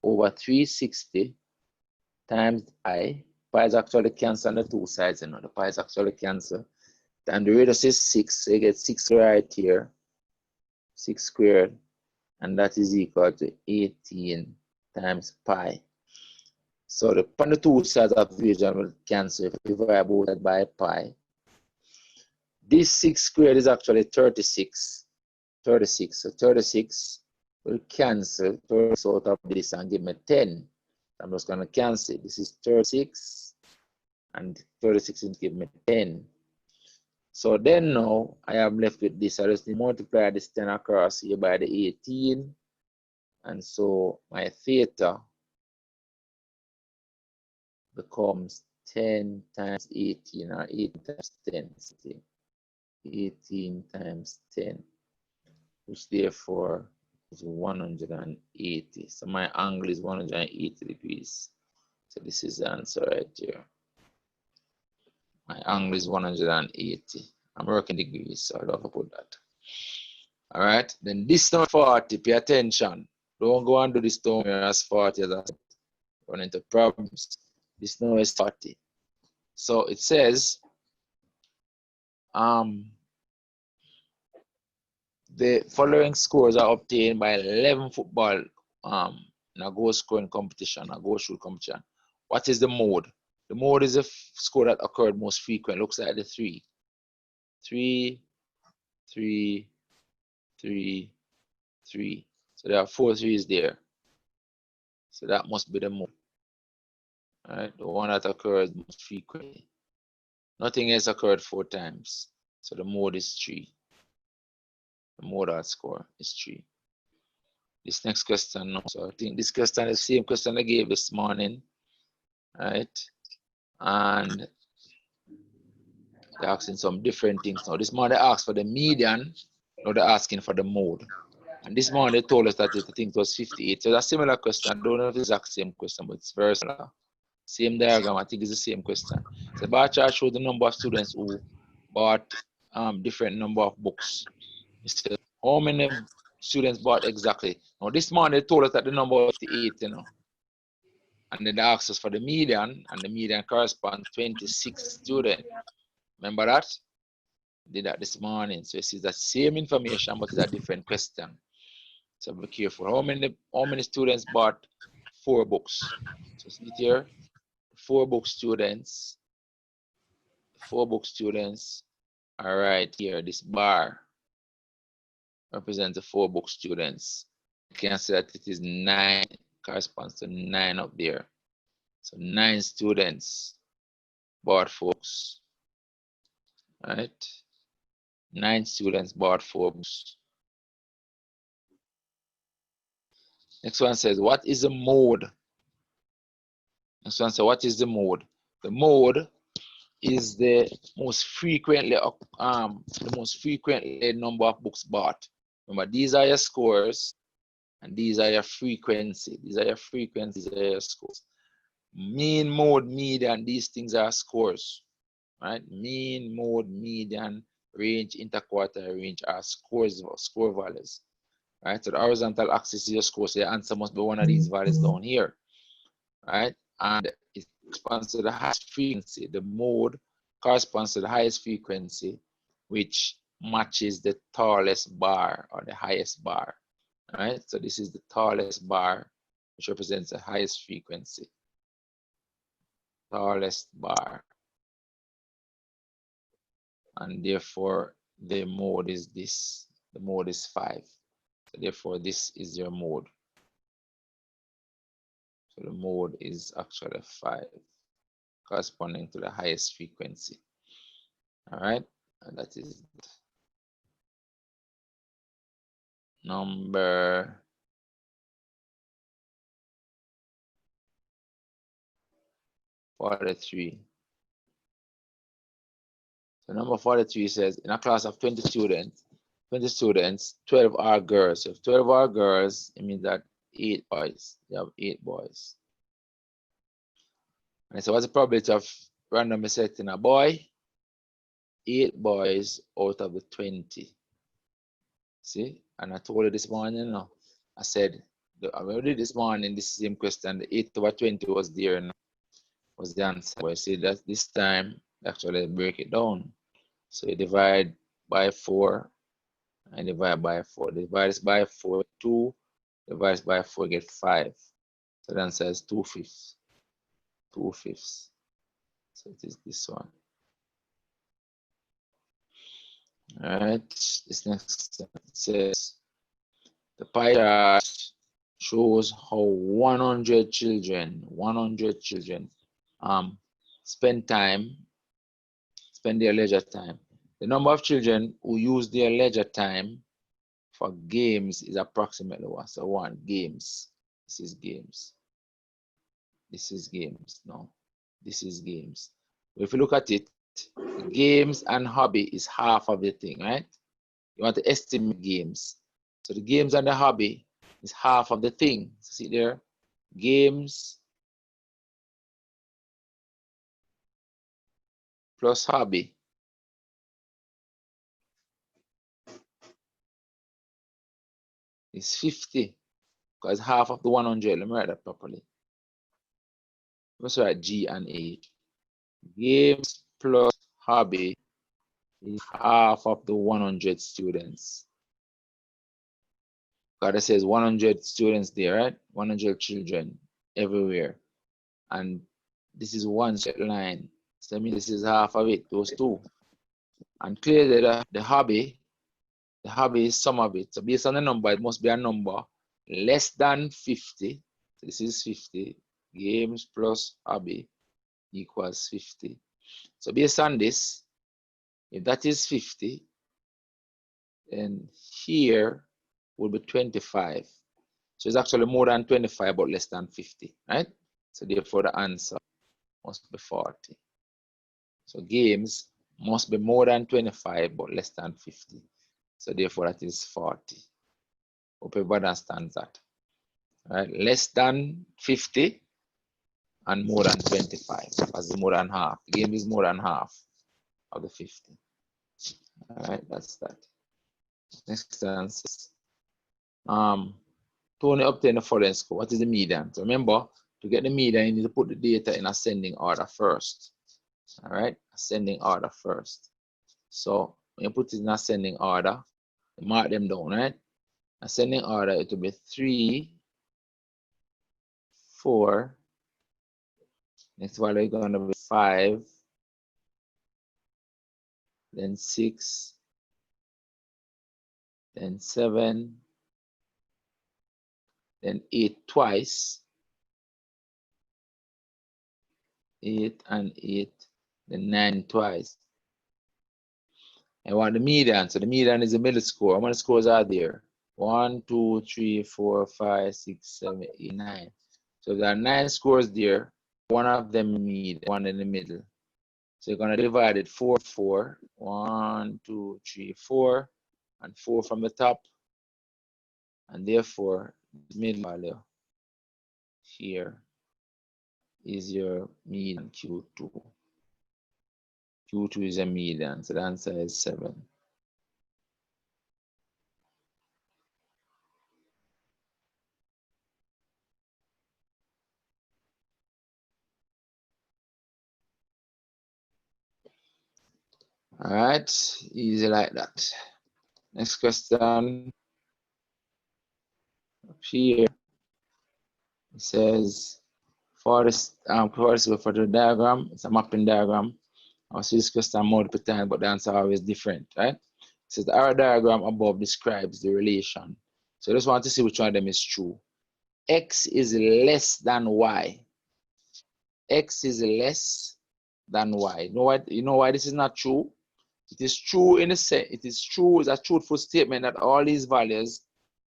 over 360 times pi. Pi is actually cancelled on the two sides, you know. The pi is actually cancelled. And the radius is 6. So you get 6 right here. 6 squared. And that is equal to 18 times pi. So on the two sides of the equation will cancel if you divide both sides by pi. This 6 squared is actually 36. 36. So 36 will cancel 36 out of this and give me 10. I'm just going to cancel. This is 36 and 36 will give me 10. So then now I am left with this. I just need to multiply this 10 across here by the 18. And so my theta becomes 10 times 18 or 18 times 10. 18 times 10, which therefore is 180. So my angle is 180 degrees. So this is the answer right here. My angle is 180. I'm working degrees, so I don't have to put that. All right, then this now 40, pay attention. Don't go and do this down here as 40 as I run into problems. This now is 40. So it says, the following scores are obtained by 11 football in a goal scoring competition, a goal shoot competition. What is the mode? The mode is a score that occurred most frequent. Looks like the 3. 3, 3, 3, 3. So there are 4 3s there. So that must be the mode. All right, the one that occurs most frequently. Nothing else occurred 4 times. So the mode is 3. The modal score is 3. This next question, no. So I think this question is the same question I gave this morning, right? And they're asking some different things now. This morning they asked for the median, now they're asking for the mode. And this morning they told us that I think it was 58. So that's a similar question. I don't know if it's the exact same question, but it's very similar. Same diagram, I think it's the same question. So the bar chart shows the number of students who bought different number of books. It says how many students bought exactly. Now this morning they told us that the number was 58, you know. And then they asked us for the median, and the median corresponds to 26 students. Remember that? Did that this morning. So it's the same information, but it's a different question. So be careful. How many students bought 4 books? So see it here. 4 book students. 4 book students are right here. This bar represents the 4 book students. You can see that it is 9, corresponds to 9 up there. So 9 students bought 4 books. Right? 9 students bought 4 books. Next one says, what is the mode? Next one says, what is the mode? The mode is the most frequently number of books bought. Remember, these are your scores, and these are your frequency. These are your frequencies, these are your scores. Mean, mode, median, these things are scores. Right? Mean, mode, median, range, interquartile range are scores, score values. Right? So the horizontal axis is your score. So the answer must be one of these values down here. Right? And it corresponds to the highest frequency. The mode corresponds to the highest frequency, which matches the tallest bar or the highest bar. Right? So this is the tallest bar, which represents the highest frequency. Tallest bar. And therefore the mode is this. The mode is 5. So therefore this is your mode. So the mode is actually 5, corresponding to the highest frequency. All right, and that is number 43. So number 43 says, in a class of 20 students, 12 are girls. So if 12 are girls, it means that 8 boys. You have 8 boys. And so what's the probability of randomly selecting a boy? 8 boys out of the 20. See? And I told you this morning, you know, I said, I did this morning, this same question, the 8 over 20 was there, you know, was the answer. But you see that this time, actually break it down. So you divide by 4 and divide by 4. Divide by 4, 2. Divide by 4, get 5. So the answer is 2/5. 2/5. So it is this one. All right, this next says the pie chart shows how 100 children spend their leisure time. The number of children who use their leisure time for games is approximately what? So one, games. This is games. This is games. No, this is games. If you look at it, games and hobby is half of the thing, right? You want to estimate games. So the games and the hobby is half of the thing. See there? Games plus hobby is 50, because half of the 100. Let me write that properly. Let's write G and H. Games plus hobby is half of the 100 students. God, it says 100 students there, right? 100 children everywhere. And this is one straight line. So I mean, this is half of it, those two. And clearly the hobby is some of it. So based on the number, it must be a number less than 50. So this is 50. Games plus hobby equals 50. So based on this, if that is 50, then here will be 25. So it's actually more than 25, but less than 50, right? So therefore the answer must be 40. So games must be more than 25, but less than 50. So therefore that is 40. Hope everybody understands that. All right, less than 50 and more than 25, as more than half. The game is more than half of the 50. All right, that's that. Next answer. To only obtain the following score, what is the median? So remember, to get the median, you need to put the data in ascending order first. All right, ascending order first. So when you put it in ascending order, mark them down, right? Ascending order, it will be 3, 4. Next value is going to be 5. Then 6. Then 7. Then 8 twice. 8 and 8. Then 9 twice. I want the median. So the median is the middle score. How many scores are there? 1, 2, 3, 4, 5, 6, 7, 8, 9. So there are 9 scores there. One of them median, one in the middle. So you're going to divide it 4, 4. 1, 2, 3, 4. And 4 from the top. And therefore, the middle value here is your median Q2. Q2 is a median. So the answer is 7. All right, easy like that. Next question. Up here, it says for the diagram, it's a mapping diagram. I'll see this question multiple times, but the answer is always different, right? It says the arrow diagram above describes the relation. So I just want to see which one of them is true. X is less than Y. X is less than Y. You know why this is not true? It is true in a sense. It is true. It's a truthful statement that all these values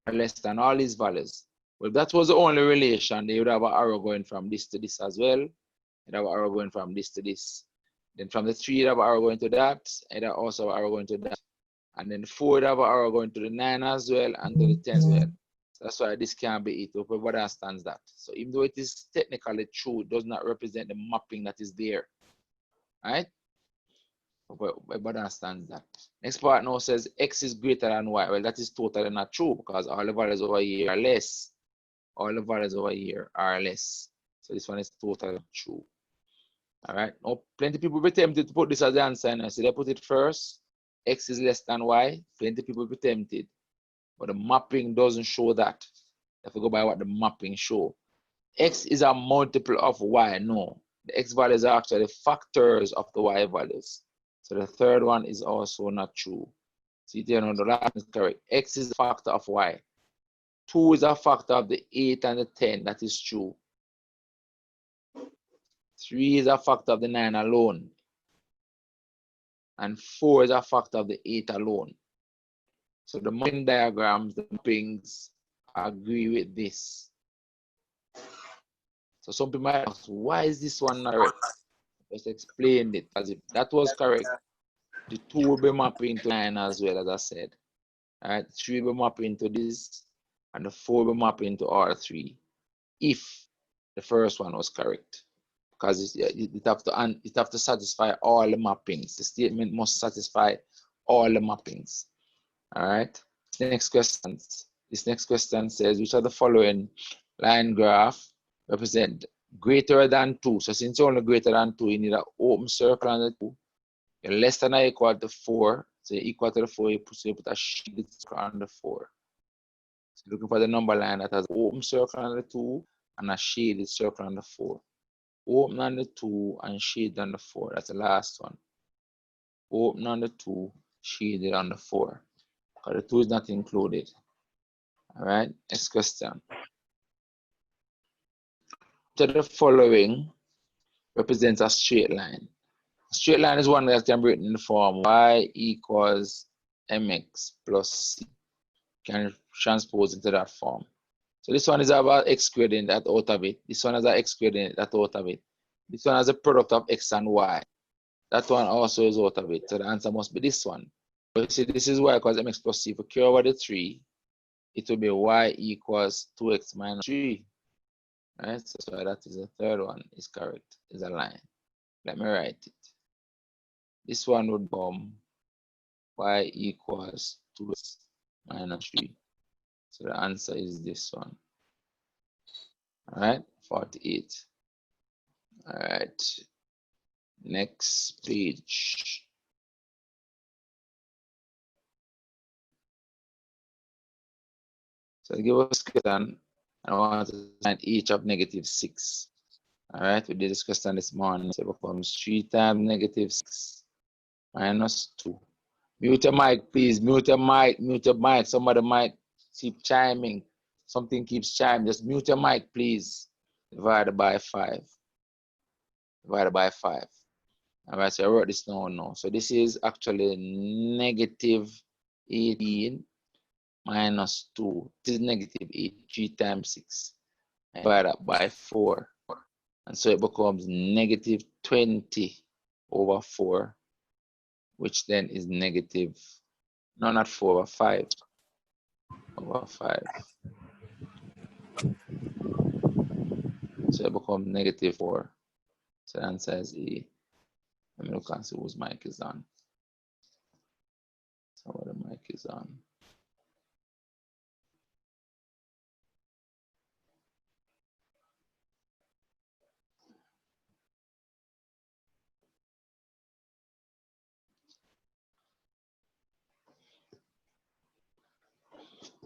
are less than all these values. Well, if that was the only relation, they would have an arrow going from this to this as well. You'd have an arrow going from this to this. Then from the 3, you'd have an arrow going to that. And you'd also have an arrow going to that. And then 4, you'd have an arrow going to the 9 as well and to the 10 as well. So that's why this can't be it. Everybody understands that. So even though it is technically true, it does not represent the mapping that is there. Right? Everybody understands that. Next part now says X is greater than Y. Well, that is totally not true because all the values over here are less. All the values over here are less. So this one is totally true. All right. Now, plenty of people be tempted to put this as the answer. And I said, I put it first. X is less than Y. Plenty of people be tempted. But the mapping doesn't show that. You have to go by what the mapping show. X is a multiple of Y. No. The x values are actually factors of the y values. So the third one is also not true. See, the last is correct. X is a factor of y. 2 is a factor of the 8 and the 10. That is true. 3 is a factor of the 9 alone. And 4 is a factor of the 8 alone. So the Venn diagrams, the mappings agree with this. So some people might ask, why is this one not correct? Just explained it. As if that was correct, the 2 will be mapping to 9 as well, as I said. All right, 3 will be mapping to this, and the 4 will be mapping to R3 if the first one was correct. Because it have to satisfy all the mappings. The statement must satisfy all the mappings. All right. Next question. This next question says, which of the following line graph represent greater than 2? So since you're only greater than 2, you need an open circle on the 2. You're less than or equal to 4. So you're equal to the 4, you put a shaded circle on the 4. So you're looking for the number line that has an open circle on the 2 and a shaded circle on the 4. Open on the 2 and shaded on the 4. That's the last one. Open on the 2, shaded on the 4. Because the 2 is not included. All right, next question. To the following represents a straight line. A straight line is one that can be written in the form y equals mx plus c. Can transpose into that form. So this one is about x squared in that out of it. This one has an x squared in that out of it. This one has a product of x and y. That one also is out of it. So the answer must be this one. But you see, this is y equals mx plus c. If we carry over the 3, it will be y equals 2x minus 3. Right? So that is the third one is correct. Is a line. Let me write it. This one would become y equals 2x minus 3. So the answer is this one. All right, 48. All right, next page. So give us a question. I want to find each of -6. All right, we did this question this morning. So it becomes 3 times -6 minus 2. Mute your mic, please. Mute your mic. Mute your mic. Somebody might keep chiming. Something keeps chiming. Just mute your mic, please. Divided by 5. Divided by 5. All right, so I wrote this down now. So this is actually -18 minus 2. This is -8. 3 times 6. Divided by 4. And so it becomes -20 over 4, which then is negative, no, not 4, over 5. Over 5. So it becomes -4. So the answer is E. Let me look and see whose mic is on. So the mic is on.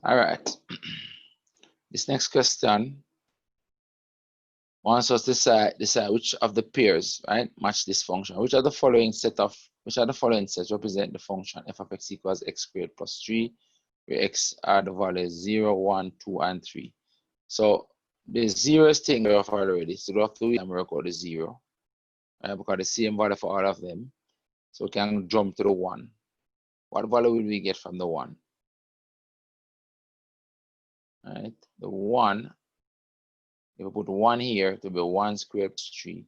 All right. This next question wants us to decide which of the pairs, right, match this function. Which are the following sets represent the function f of x equals x squared plus 3, where x are the values 0, 1, 2, and 3. So the 0 is taken care of already. So we have to work out the 0, right, because the same value for all of them. So we can jump to the 1. What value will we get from the 1? Right, the 1, if we put 1 here, it will be 1 squared plus 3.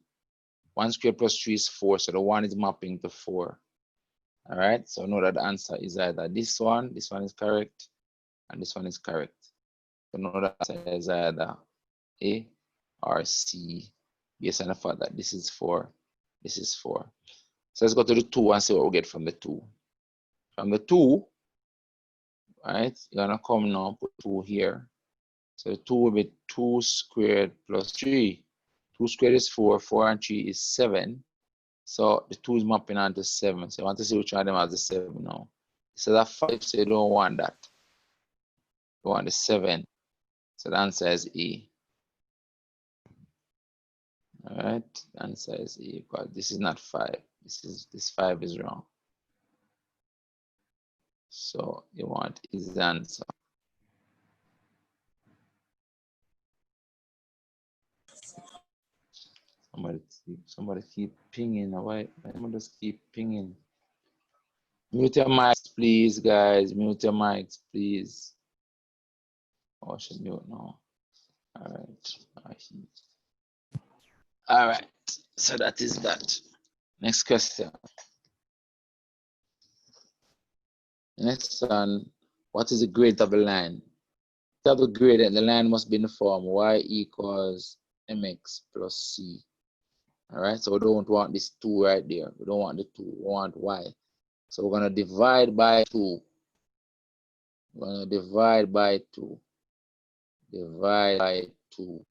1 squared plus 3 is 4, so the 1 is mapping to 4. All right, so know that the answer is either this one is correct, and this one is correct. So know that the answer is either A or C, based on the fact that this is 4, this is 4. So let's go to the 2 and see what we get from the 2. From the 2, right, you're gonna come now, put 2 here. So 2 will be 2 squared plus 3. 2 squared is 4, 4 and 3 is 7. So the 2 is mapping onto 7. So I want to see which one of them has the 7 now. So that 5, so you don't want that. You want the 7. So the answer is E. All right, answer is equal. This is not 5. This 5 is wrong. So you want is the answer. Somebody keep pinging. Why someone just keep pinging? Mute your mics, please, guys. Mute your mics, please. Oh, I should mute now. All right. All right. So that is that. Next question. Next one. What is the grade of a line? To have a gradient, the line must be in the form y equals mx plus c. All right. So we don't want this 2 right there. We don't want the 2. We want y. So we're going to divide by 2. We're going to divide by 2. Divide by 2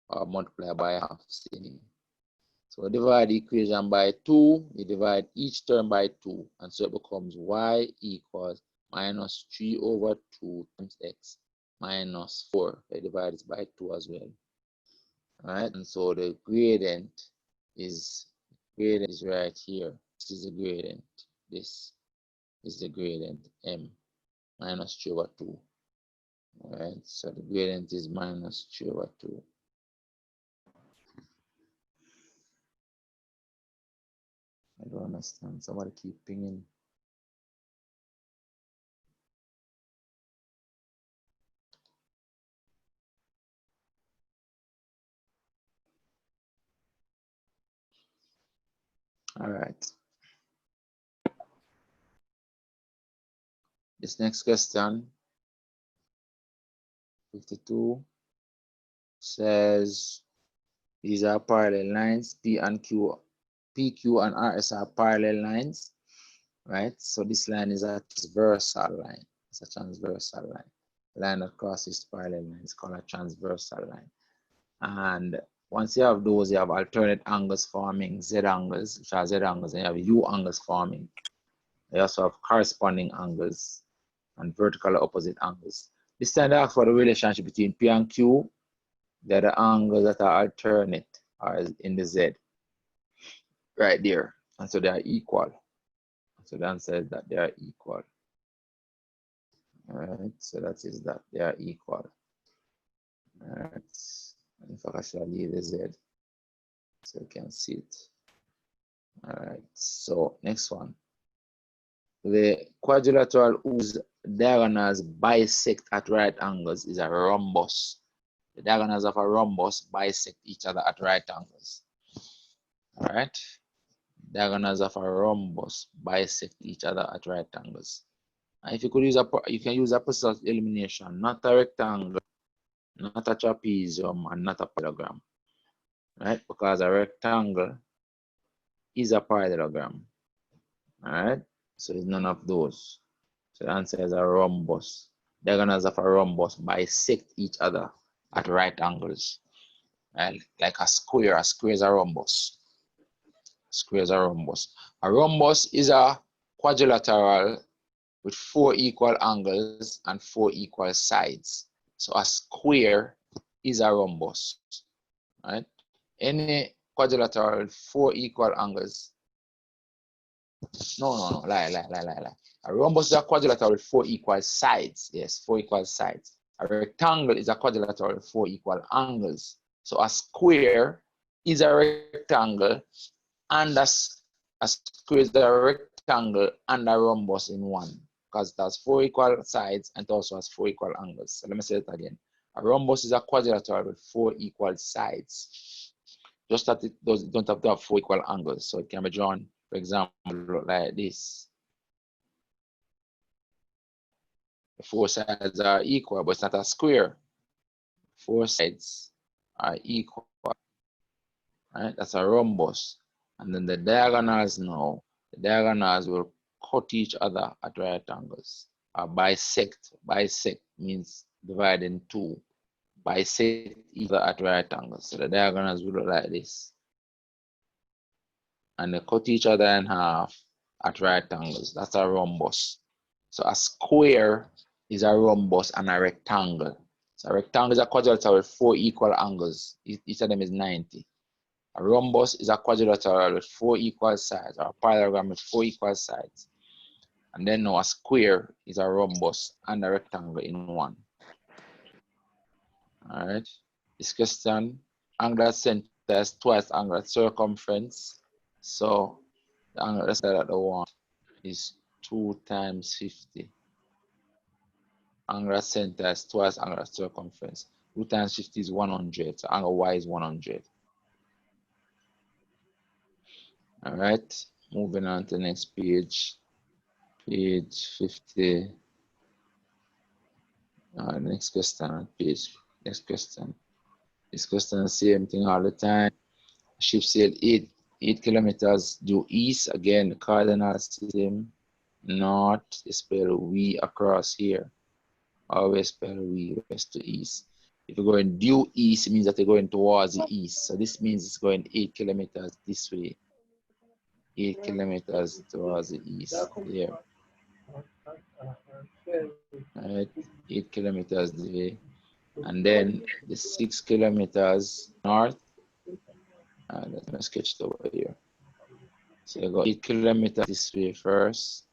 or multiply by half. See? So divide the equation by 2. You divide each term by 2. And so it becomes y equals minus 3 over 2 times x minus 4. I divide it by 2 as well. All right. And so the gradient is right here. This is the gradient. This is the gradient m minus 3 over 2. All right. So the gradient is minus 3 over 2. I don't understand. Somebody keep pinging. All right. This next question, 52, says these are parallel lines. P, Q, and RS are parallel lines, right? So this line is a transversal line. It's a transversal line. The line that crosses parallel lines is called a transversal line. And once you have those, you have alternate angles forming Z angles, which are Z angles, and you have U angles forming. You also have corresponding angles and vertical opposite angles. This time they ask for the relationship between P and Q. They're the angles that are alternate are in the Z. Right there. And so they are equal. So the answer is that they are equal. All right. So that is that. They are equal. All right. In fact, I shall leave the Z so you can see it. All right. So next one. The quadrilateral whose diagonals bisect at right angles is a rhombus. The diagonals of a rhombus bisect each other at right angles. All right. Diagonals of a rhombus bisect each other at right angles. And if you could use you can use a process of elimination, not a rectangle, not a trapezium, and not a parallelogram. Right? Because a rectangle is a parallelogram. All right. So it's none of those. So the answer is a rhombus. Diagonals of a rhombus bisect each other at right angles. Right? Like a square is a rhombus. Square is a rhombus. A rhombus is a quadrilateral with 4 equal angles and 4 equal sides. So a square is a rhombus. Right? Any quadrilateral with 4 equal angles. No, lie. A rhombus is a quadrilateral with 4 equal sides. Yes, 4 equal sides. A rectangle is a quadrilateral with 4 equal angles. So a square is a rectangle, and a square is a rectangle and a rhombus in one, because it has 4 equal sides and it also has 4 equal angles. So let me say it again. A rhombus is a quadrilateral with 4 equal sides. Just that it don't have to have 4 equal angles. So it can be drawn, for example, like this. The 4 sides are equal, but it's not a square. 4 sides are equal. Right? That's a rhombus. And then the diagonals now, the diagonals will cut each other at right angles. Bisect. Bisect means divide in 2. Bisect either at right angles. So the diagonals will look like this. And they cut each other in half at right angles. That's a rhombus. So a square is a rhombus and a rectangle. So a rectangle is a quadrilateral with 4 equal angles. Each of them is 90. A rhombus is a quadrilateral with 4 equal sides, or a parallelogram with 4 equal sides. And then now a square is a rhombus and a rectangle in one. All right. This question, angular center is twice angular circumference. So the angular center that I want is 2 times 50. Angular center is twice angular circumference. 2 times 50 is 100. So angle Y is 100. All right. Moving on to the next page. Page 50. Next question. Page. Next question. This question, same thing all the time. Ship sailed 8 kilometers due east. Again, the cardinal system. North, spell we across here. Always spell we west to east. If you're going due east, it means that you're going towards the east. So this means it's going 8 kilometers this way. 8 kilometers towards the east. Here. Right, 8 kilometers this way. And then the 6 kilometers north. Let me sketch it over here. So you go 8 kilometers this way first.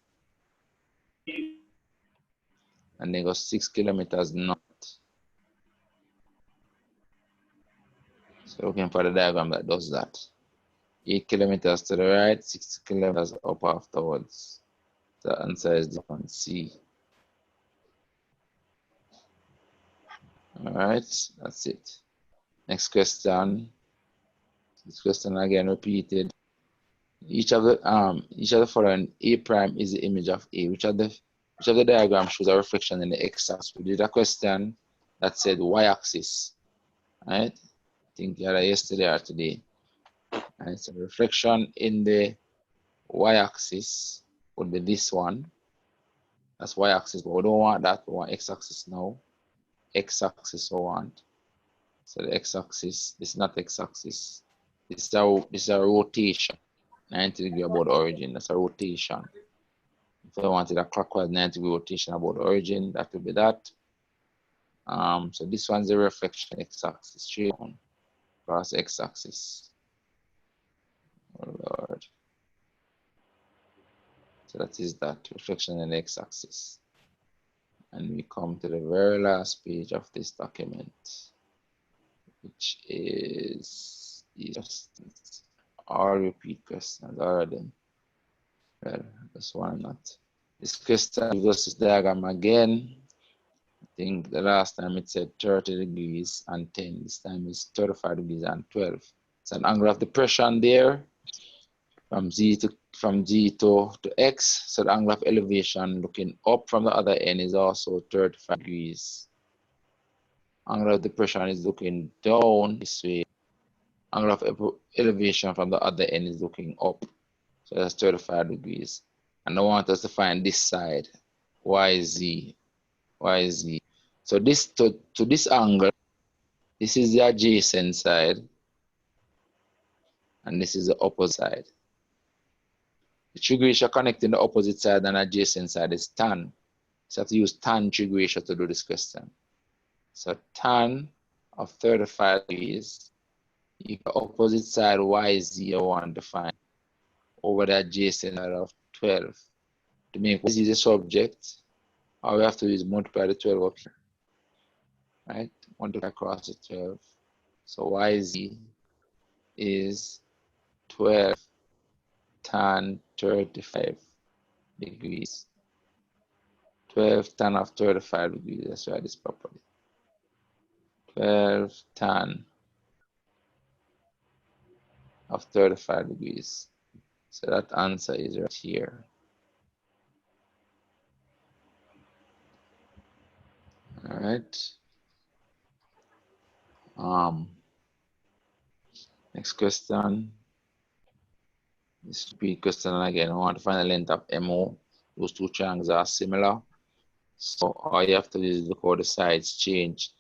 And then go 6 kilometers north. So looking for the diagram that does that. 8 kilometers to the right, 6 kilometers up afterwards. The answer is the one C. All right, that's it. Next question. This question again repeated. Each of the following A prime is the image of A. Which of the diagrams shows a reflection in the x-axis? We did a question that said y-axis. Right? I think either yesterday or today. And it's a reflection in the y-axis would be this one. That's y-axis, but we don't want that. We want x-axis now. X-axis we want. So the x-axis, this is not x-axis. This is a rotation. 90 degree about the origin. That's a rotation. If I wanted a clockwise 90 degree rotation about the origin, that would be that. So this one's a reflection x-axis, straight on across x-axis. Oh Lord. So that is that, reflection in the x-axis. And we come to the very last page of this document, which is just all repeat questions, all of them. Well, this one not. This question gives this diagram again. I think the last time it said 30 degrees and 10. This time it's 35 degrees and 12. It's an angle of depression there from G to X. So the angle of elevation looking up from the other end is also 35 degrees. Angle of depression is looking down this way. Angle of elevation from the other end is looking up. So that's 35 degrees. And I want us to find this side, YZ. So this to this angle, this is the adjacent side, and this is the opposite side. The trig ratio connecting the opposite side and adjacent side is tan. So I have to use tan trig ratio to do this question. So tan of 35 degrees, the opposite side YZ I want to find over the adjacent side of 12. To make this is a subject, all we have to do is multiply the 12 up here. Right? Multiply across the 12. So YZ is 12 tan 35 degrees. 12 tan of 35 degrees. Let's write this properly. 12 tan of 35 degrees. So that answer is right here. All right. Next question. This repeat question again. I want to find the length of MO. Those two triangles are similar. So all you have to do is look how the sides change.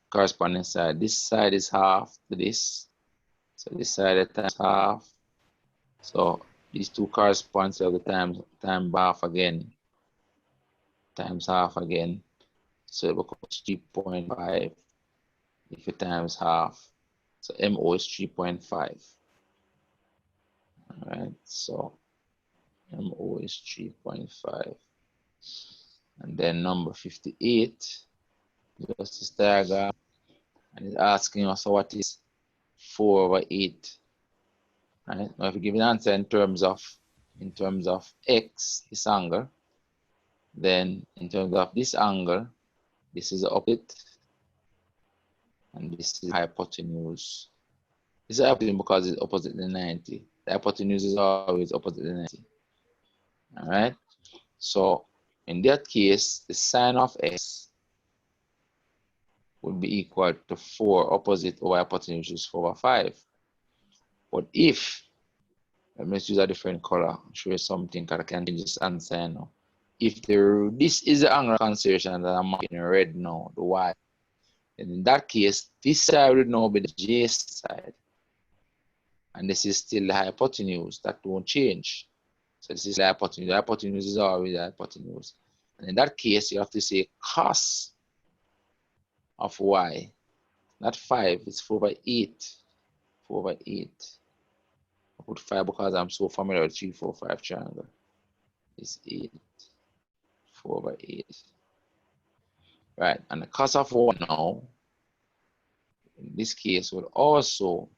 Corresponding side. This side is half to this. So this side is times half. So these two correspond to the time half again. Times half again. So it becomes 3.5 if you times half. So MO is 3.5. All right, so MO is 3.5. And then number 58, just this diagram, and it's asking us what is 4/8. Right? Now if you give an answer in terms of x, this angle, then in terms of this angle, this is the opposite, and this is hypotenuse. This is hypotenuse because it's opposite the 90. The hypotenuse is always opposite the 90. All right. So in that case, the sine of x would be equal to 4 opposite over hypotenuse, which is 4/5. But if, let me use a different color, show you something that I can change this answer now. If this is the angle of consideration that I'm marking in red now, the y, and in that case, this side would now be the j side. And this is still the hypotenuse, that won't change. So this is the hypotenuse. The hypotenuse is always the hypotenuse. And in that case, you have to say cos of y, not 5, it's 4/8. 4/8. I put 5 because I'm so familiar with 3, 4, 5 triangle. It's 8. 4/8. Right, and the cos of 1 now, in this case, will also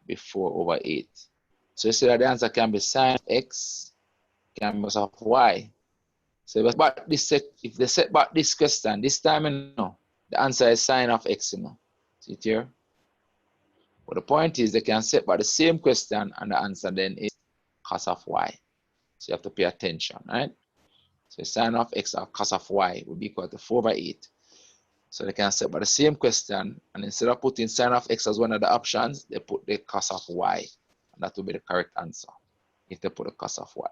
be 4/8. So you see that the answer can be sine of x, can be cos of y. So but this if they set back this question, this time, you know, the answer is sine of x, you know. See it here? But the point is they can set back the same question and the answer then is cos of y. So you have to pay attention, right? So sine of x or cos of y will be equal to 4/8. So they can set by the same question, and instead of putting sine of x as one of the options, they put the cos of y. And that will be the correct answer if they put the cos of y.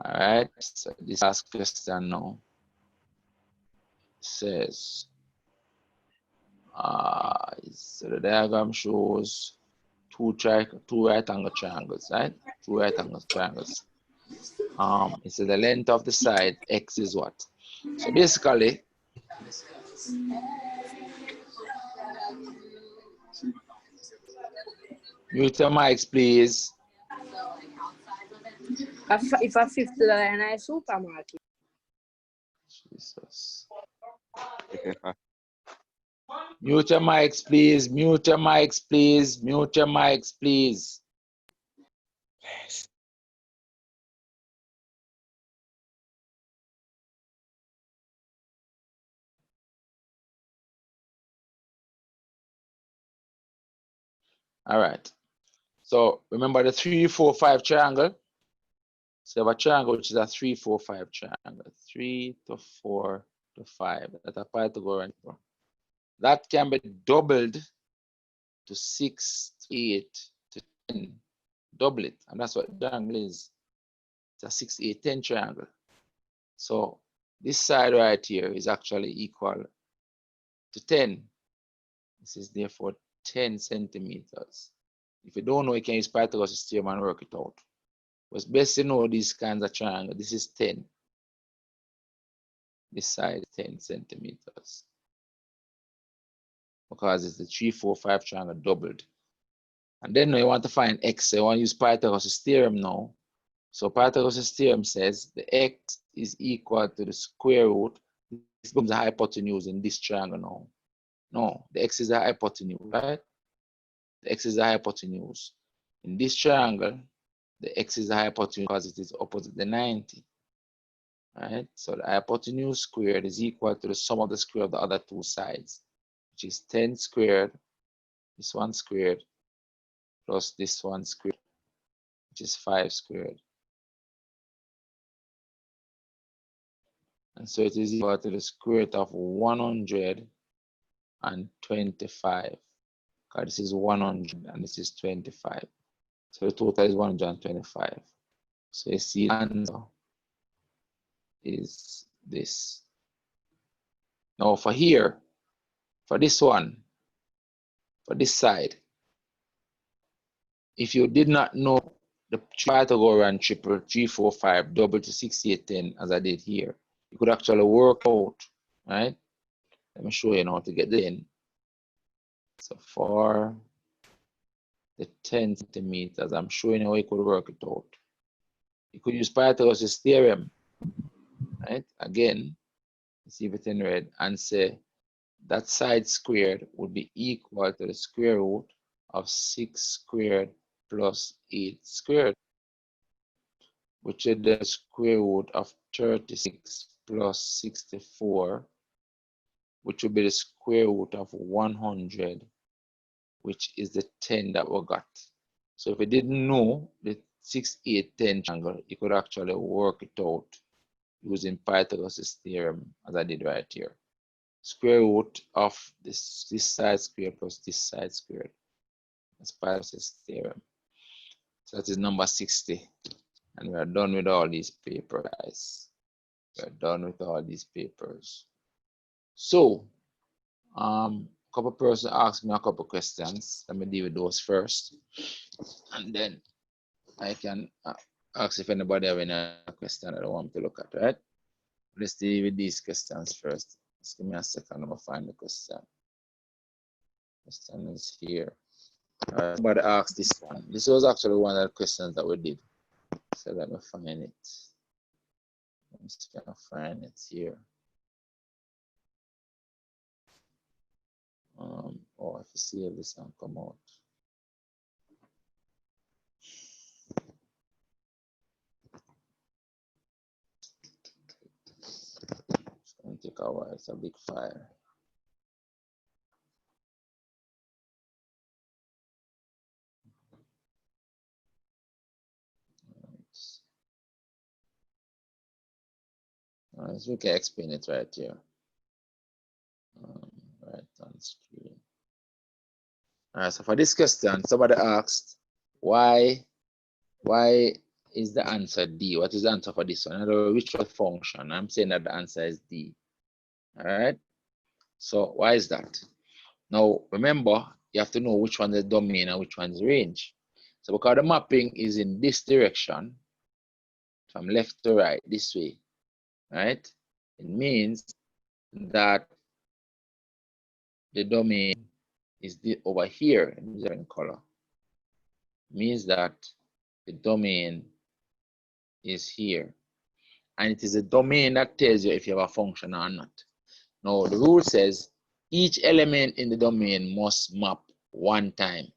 All right, so this last question now says, so the diagram shows two right angle triangles, right? Two right angle triangles. It says the length of the side x is what? So basically, mute your mics, please. If a fifth line I supermarket. Jesus. Mute your mics, please. Mute your mics, please. Mute your mics, please. All right. So remember the 3, 4, 5 triangle. So you have a triangle which is a 3, 4, 5 triangle. 3 to 4 to 5. That's a Pythagorean theorem. That can be doubled to 6, 8 to 10. Double it, and that's what the triangle is. It's a 6, 8, 10 triangle. So this side right here is actually equal to 10. This is therefore 10 centimeters. If you don't know, you can use Pythagoras Theorem and work it out. But it's best to know these kinds of triangles. This is 10. This side is 10 centimeters. Because it's the 3, 4, 5 triangle doubled. And then you want to find x. So you want to use Pythagoras Theorem now. So Pythagoras Theorem says the x is equal to the square root. This becomes the hypotenuse in this triangle now. No, the x is the hypotenuse, right? The x is the hypotenuse. In this triangle, the x is the hypotenuse because it is opposite the 90. Right? So the hypotenuse squared is equal to the sum of the square of the other two sides, which is 10 squared, this one squared, plus this one squared, which is 5 squared. And so it is equal to the square root of 125. Because this is 100 and this is 25. So the total is 125. So you see the answer is this. Now for here, for this one, for this side, if you did not know the Pythagorean triple 3, 4, 5 double to 6, 8, 10 as I did here, you could actually work out, right? Let me show you now to get the in. So for the 10 centimeters. I'm showing you how you could work it out. You could use Pythagoras Theorem, right? Again, see if it's in red, and say that side squared would be equal to the square root of 6 squared plus 8 squared, which is the square root of 36 plus 64, which would be the square root of 100, which is the 10 that we got. So if you didn't know the 6, 8, 10 triangle, you could actually work it out using Pythagoras theorem, as I did right here. Square root of this side squared plus this side squared. That's Pythagoras theorem. So that is number 60. And we are done with all these papers, guys. We are done with all these papers. So, a couple persons asked me a couple questions. Let me deal with those first. And then I can ask if anybody have any question that I want to look at, right? Let's deal with these questions first. Just give me a second, I'm gonna find the question. Question is here. Somebody asked this one. This was actually one of the questions that we did. So let me find it. I'm just gonna find it here. Or if you see if this one come out. It's gonna take a while, it's a big file. So we can explain it right here. Right on screen. All right, so for this question, somebody asked, why is the answer D? What is the answer for this one? In other words, which function? I'm saying that the answer is D. All right. So why is that? Now, remember, you have to know which one is the domain and which one is range. So because the mapping is in this direction, from left to right, this way, right? It means that the domain is over here in different color. It means that the domain is here. And it is a domain that tells you if you have a function or not. Now, the rule says each element in the domain must map one time.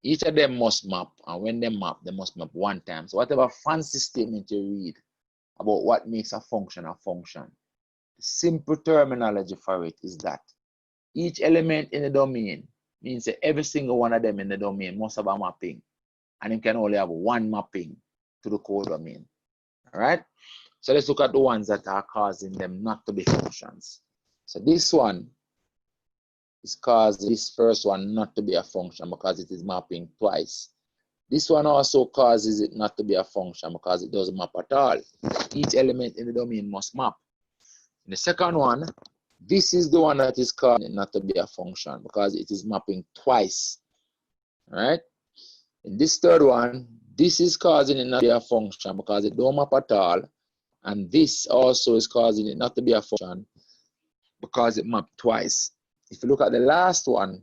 Each of them must map, and when they map, they must map one time. So whatever fancy statement you read about what makes a function, the simple terminology for it is that each element in the domain means that every single one of them in the domain must have a mapping, and it can only have one mapping to the codomain. All right? So let's look at the ones that are causing them not to be functions. So this one is causing this first one not to be a function because it is mapping twice. This one also causes it not to be a function because it doesn't map at all. Each element in the domain must map. In the second one, this is the one that is causing it not to be a function because it is mapping twice. All right? In this third one, this is causing it not to be a function because it don't map at all. And this also is causing it not to be a function because it mapped twice. If you look at the last one,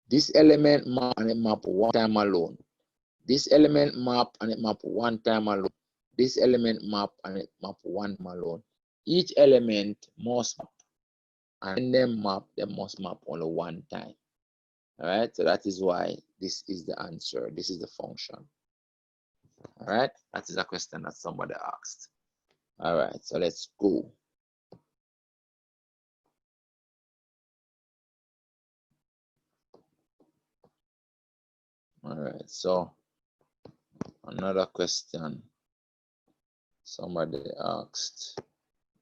this element map and it map one time alone. This element map and it map one time alone. This element map and it map one time alone. Each element must map, and when they map, they must map only one time. All right, so that is why this is the answer. This is the function. All right, that is a question that somebody asked. All right, so let's go. All right, so another question somebody asked.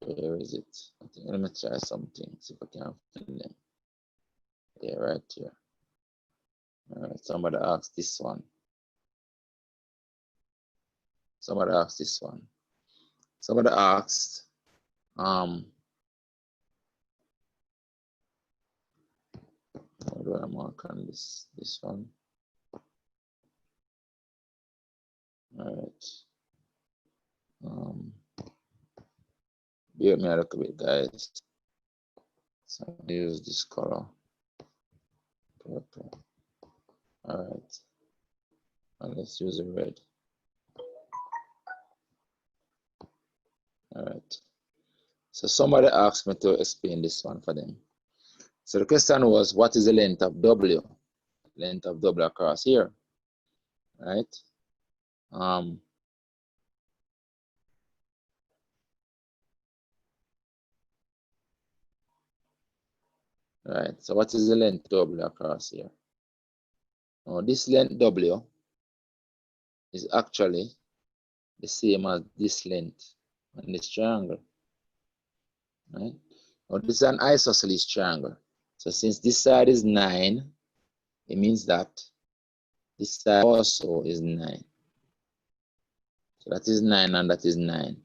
Where is it? I think, let me try something, see if I can find them. Yeah, right here. All right, somebody asked this one. Somebody asked this one. Somebody asked, how do I mark on this one? All right. Bear with me a little bit, guys. So I use this color. purple. All right. And let's use a red. All right. So somebody asked me to explain this one for them. So the question was, what is the length of W? Length of W across here, right? Right, so what is the length W across here? Now this length W is actually the same as this length on this triangle, right? Now this is an isosceles triangle. So since this side is 9, it means that this side also is 9. So that is 9 and that is 9.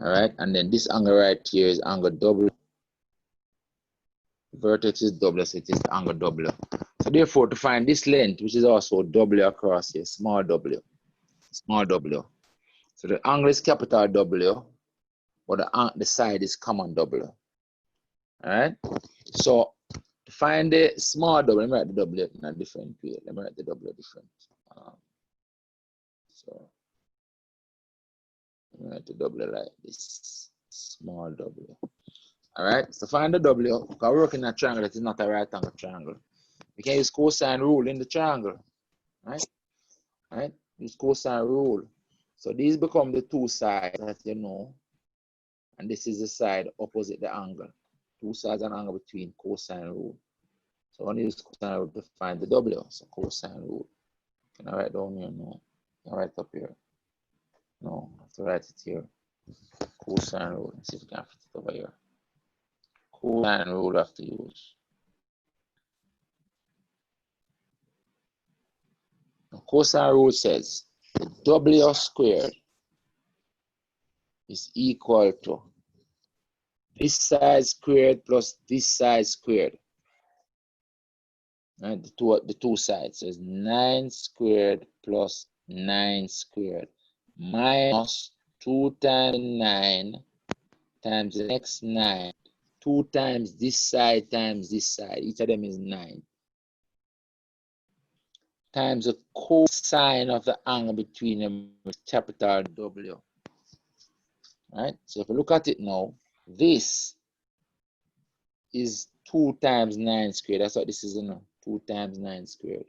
All right, and then this angle right here is angle W. Vertex is W, so it is angle W. So therefore, to find this length, which is also W across here, small w. So the angle is capital W, but the side is common W. All right. So to find the small W, let me write the W in a different way. Let me write the W different. So let me write the W like this, small W. All right. So find the W. Because we're working in a triangle that is not a right angle triangle. We can use cosine rule in the triangle, right? Right? Use cosine rule. So these become the two sides that you know, and this is the side opposite the angle. Two sides and angle between cosine rule. So I'm going to use cosine rule to find the W. So cosine rule. Can I write down here? No. Can I write up here? No, I have to write it here. Cosine rule. Let's see if we can fit it over here. Cosine rule I have to use. The cosine rule says the W squared is equal to this side squared plus this side squared. Right? The two sides. So it's 9 squared plus 9 squared minus 2 times 9 times the next 9. 2 times this side. Each of them is 9. Times the cosine of the angle between them with capital W. Right? So if you look at it now, this is 2 times 9 squared. That's what this is, you know, 2 times 9 squared.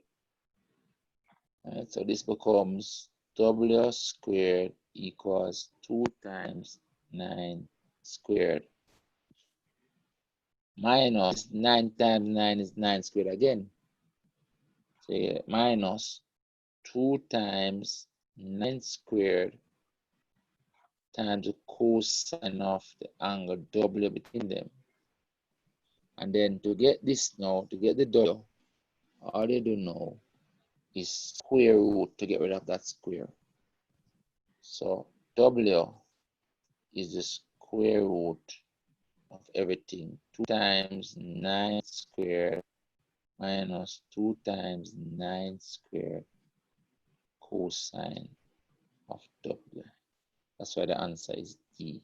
Right? So this becomes W squared equals 2 times 9 squared minus 9 times 9 is 9 squared again. So yeah, minus 2 times 9 squared times the cosine of the angle W between them. And then to get this now, to get the W, all you do now is square root to get rid of that square. So W is the square root of everything. 2 times 9 squared minus 2 times 9 squared cosine of W. That's why the answer is D.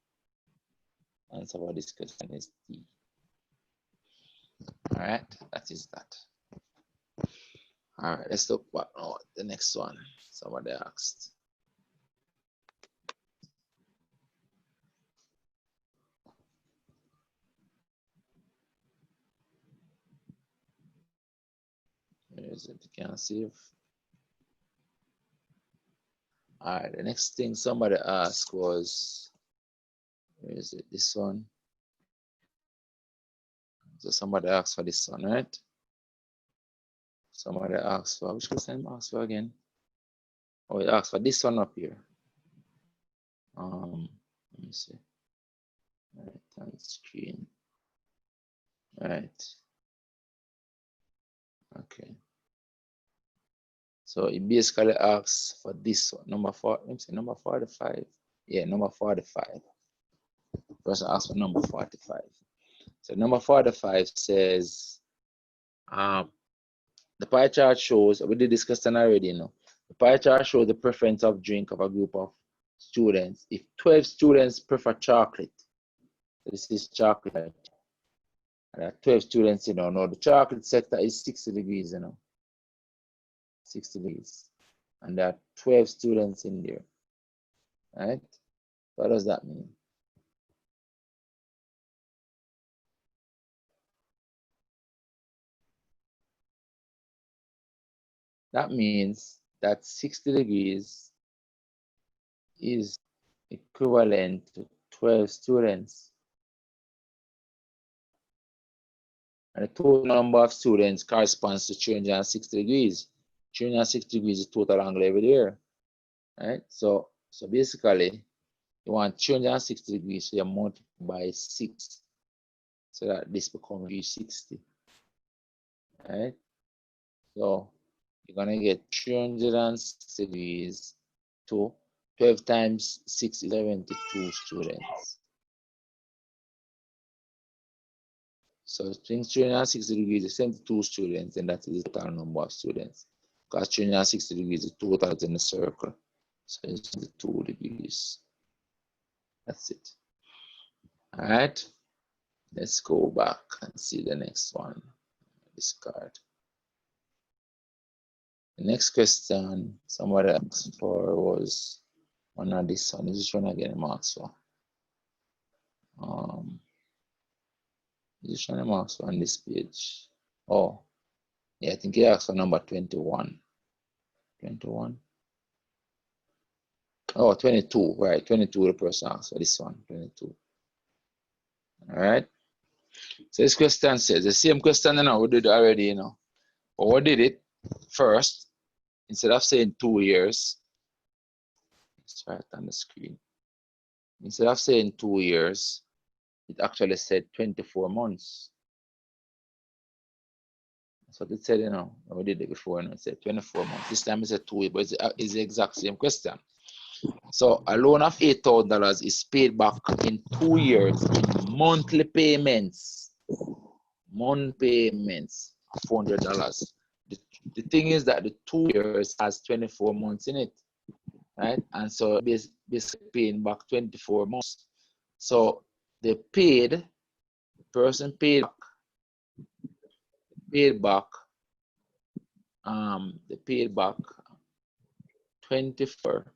Answer for this question is D. All right, that is that. All right, let's look what the next one. Somebody asked. Where is it? You can see. All right, the next thing somebody asked was, where is it? This one. So somebody asked for this one, right? Somebody asked for, which question asked for again? Oh, he asked for this one up here. Let me see. Right on screen. Right. Okay. So he basically asks for this one, number 4. Let me see, number 45. Yeah, number 45. Person asked for number 45. So number 45 says, the pie chart shows, we did discuss that already, you know. The pie chart shows the preference of drink of a group of students. If 12 students prefer chocolate, so this is chocolate, And there are 12 students, you know. Now the chocolate sector is 60 degrees, you know. 60 degrees. And there are 12 students in there. Right? What does that mean? That means that 60 degrees is equivalent to 12 students. And the total number of students corresponds to 360 degrees. 360 degrees is total angle over there. Right? So basically, you want 360 degrees, so you multiply by 6. So that this becomes 360. Right? So you're going to get 360 degrees to 12 times 6 is 72 students. So 360 degrees is 72 students, and that is the total number of students. Because 360 degrees is total in a circle. So it's 2 degrees. That's it. All right. Let's go back and see the next one. Discard. The next question somebody asked for was one of this one. Is this one again, marks for? Is this one marks on this page? Oh, yeah, I think he asked for number 21. 21. Oh, 22, right? 22 the person asked for this one, 22. All right. So this question says the same question, you know, we did already, you know. But we did it first, instead of saying 2 years. Let's try it on the screen. Instead of saying 2 years, it actually said 24 months. That's what it said, you know. We did it before, and it said 24 months. This time it said 2 years, but it's the exact same question. So a loan of $8,000 is paid back in 2 years in monthly payments. Monthly payments of $400. The thing is that the 2 years has 24 months in it, right? And so basically paying back 24 months. So they paid, the person paid back, they paid back 24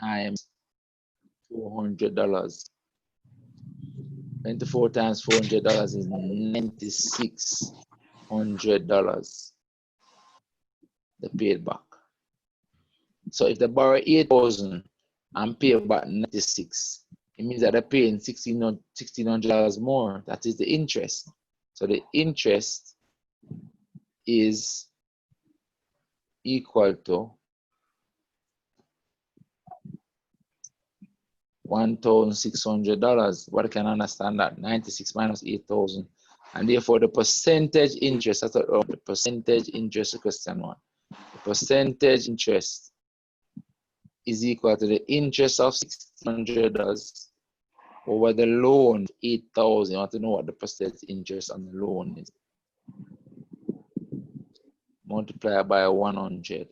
times $400. 24 times $400 is $9,600. They paid back. So if they borrow 8,000 and pay back 96, it means that they're paying $1,600 more. That is the interest. So the interest is equal to $1,600. What can I understand that? 96 minus 8,000. And therefore the percentage interest, that's what the percentage interest question one. The percentage interest is equal to the interest of $1,600 over the loan, 8,000. You want to know what the percentage interest on the loan is. Multiply by 100.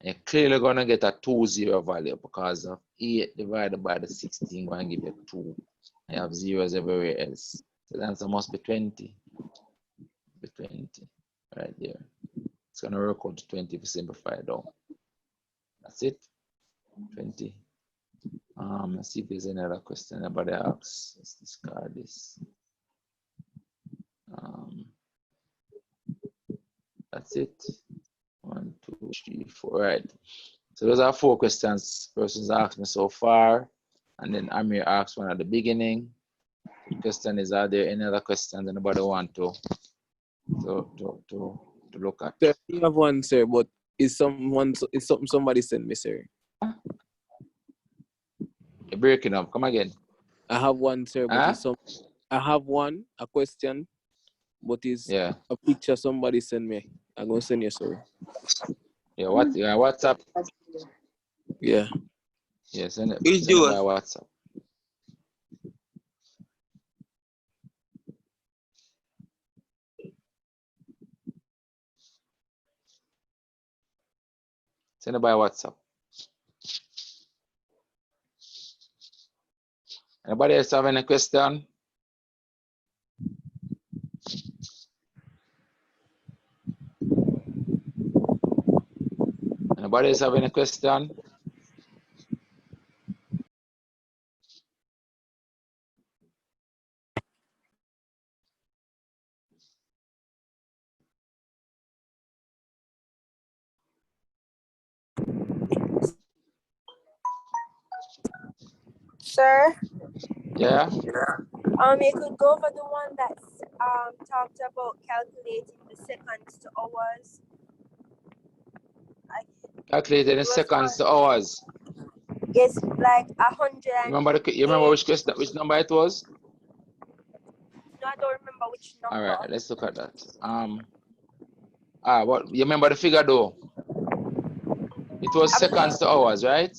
You're clearly going to get a 2-0 value because of 8 divided by the 16 going to give you 2. I have zeros everywhere else. So the answer must be 20. Be 20 right there. It's going to work out to 20 if you simplify it down. That's it. 20. Let's see if there's another question anybody asks. Let's discard this. That's it. 1, 2, 3, 4. Right. So those are 4 questions persons asked me so far. And then Amir asked one at the beginning. The question is, are there any other questions anybody want to look at? Sir, you have one, sir, but it's something somebody sent me, sir. You're breaking up. Come again. I have one, sir, but it's I have a question, but it's a picture somebody sent me. I'm gonna send you, sir. Yeah, WhatsApp. Yeah. Yeah, send it by WhatsApp. Send it by WhatsApp. Anybody else have any question? Nobody else have any question? Sir? Yeah? You could go for the one that talked about calculating the seconds to hours. Calculating in seconds to hours. It's like 100. You remember which question, which number it was? No, I don't remember which number. All right, let's look at that. What you remember the figure though? It was seconds to hours, right?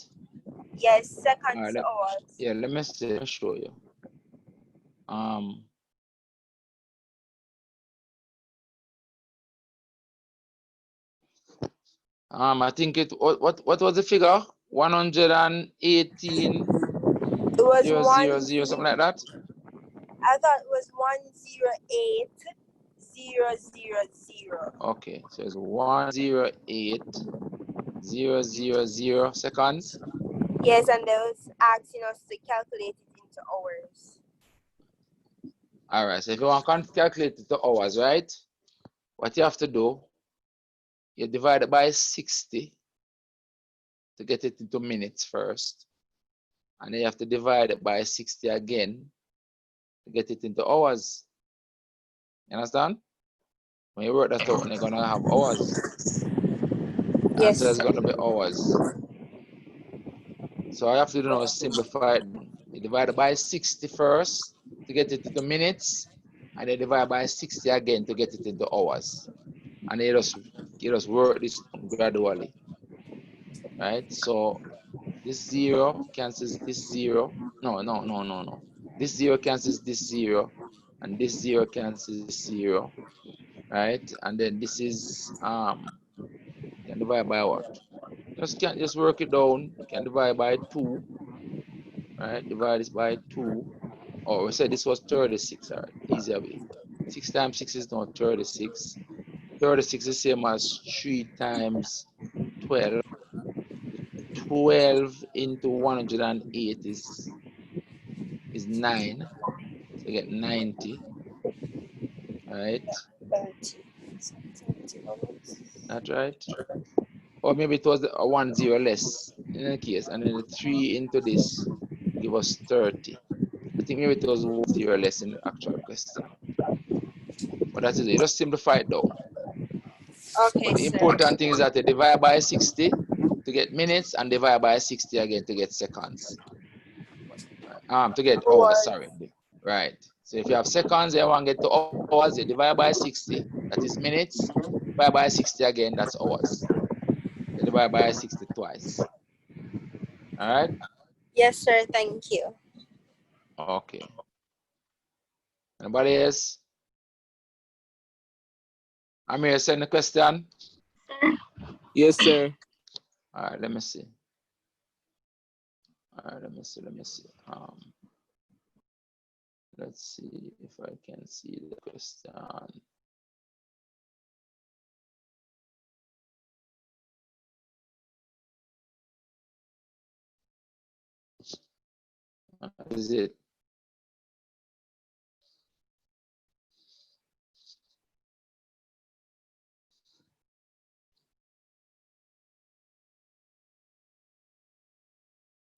Yes, seconds to hours. Yeah, let me see. Let me show you. I think what was the figure? 118. It was 000, something like that. I thought it was 108,000. Okay, so it's 108,000 seconds. Yes, and they was asking us to calculate it into hours. All right, so if you want to calculate it to hours, right? What you have to do, you divide it by 60 to get it into minutes first. And then you have to divide it by 60 again to get it into hours. You understand? When you work that out, you're gonna have hours. The answer is gonna be hours. So I have to do now is simplify it. You divide it by 60 first to get it into minutes, and then divide by 60 again to get it into hours. And then you just work this gradually. Right? So this 0 cancels this 0. No. This 0 cancels this 0, and this 0 cancels this 0. Right? And then this is you can divide by what? Just work it down. You can divide by 2. Right? Divide this by 2. Oh, we said this was 36. All right, easier way. 6 times 6 is now 36. 36 is the same as 3 times 12. 12 into 108 is 9. So you get 90. Right? That's right. Or maybe it was a 1 0 less in any case, and then the 3 into this give us 30. I think maybe it was 1 0 less in the actual question. But that is it. Just simplify it down. Okay, but the important thing is that you divide by 60 to get minutes and divide by 60 again to get seconds. To get hours, sorry. Right. So if you have seconds, you want to get to hours, you divide by 60, that is minutes. Divide by 60 again, that's hours. You divide by 60 twice. All right? Yes, sir. Thank you. Okay. Anybody else? Amir, send a question. Yes, sir. All right, let me see. All right, let me see. Let's see if I can see the question. Is it?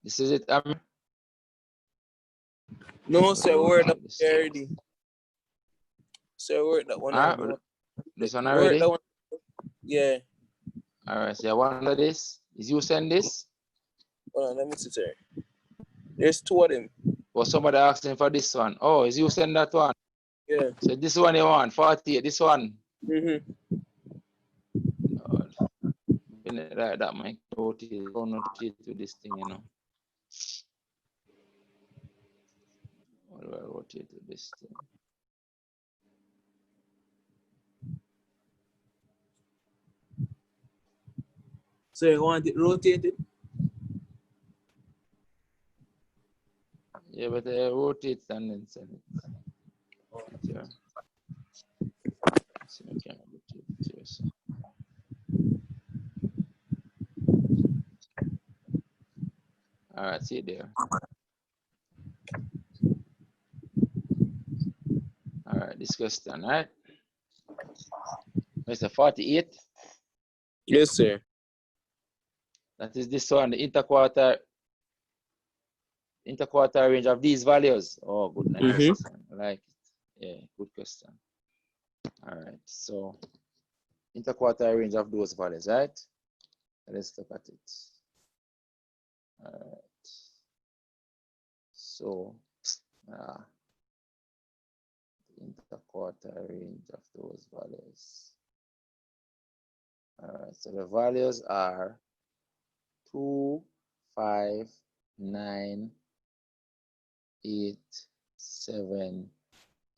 This is it, Amir? No, sir, word up already. Sir, word that one already. This one already? That one. Yeah. All right, so I wonder this. Is you send this? Hold on, let me see, sir. There's 2 of them. Or somebody asking for this one. Oh, is you send that one? Yeah. So this one you want, 48, this one. Mm-hmm. Lord. Like that, my rotate to this thing, you know. What do I rotate to this thing? So you want it rotated? Yeah, but I rotate and then send it. Here. So I can rotate it here. So. All right, see it there. All right, this question, right? Mr. 48. Yes, sir. That is this one, the interquartile range of these values. Oh, good, nice question. I like it. Yeah, good question. All right, so interquartile range of those values, right? Let's look at it. All right. So, interquartile range of those values. All right, so the values are 2, 5, 9, 8, 7,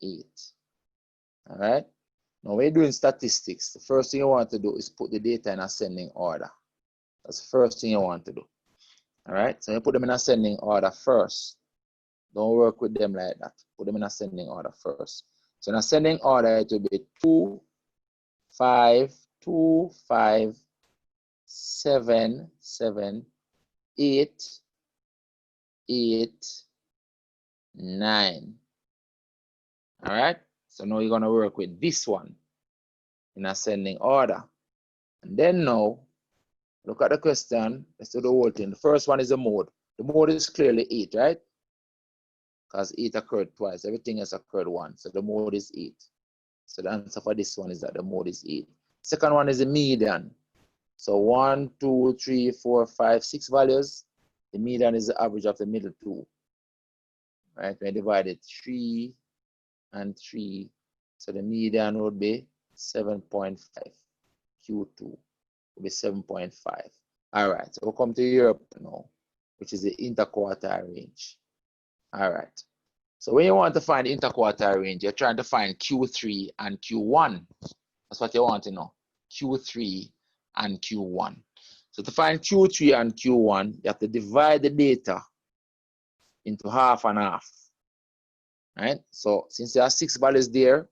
8. All right. Now, when you're doing statistics, the first thing you want to do is put the data in ascending order. That's the first thing you want to do. All right. So you put them in ascending order first. Don't work with them like that. Put them in ascending order first. So in ascending order, it will be 2, 5, 2, 5, 7, 7, 8, 8, 9. All right. So now you're going to work with this one in ascending order. And then now, look at the question. Let's do the whole thing. The first one is the mode. The mode is clearly 8, right? Because 8 occurred twice. Everything else occurred once. So the mode is 8. So the answer for this one is that the mode is 8. Second one is the median. So 1, 2, 3, 4, 5, 6 values. The median is the average of the middle two. Right? We divided 3 and 3. So the median would be 7.5. Q2 would be 7.5. All right, so we'll come to Europe now, which is the interquartile range. All right, so when you want to find the interquartile range, you're trying to find Q3 and Q1. That's what you want to know, Q3 and Q1. So to find Q3 and Q1, you have to divide the data into half and half. Right? So since there are 6 values there,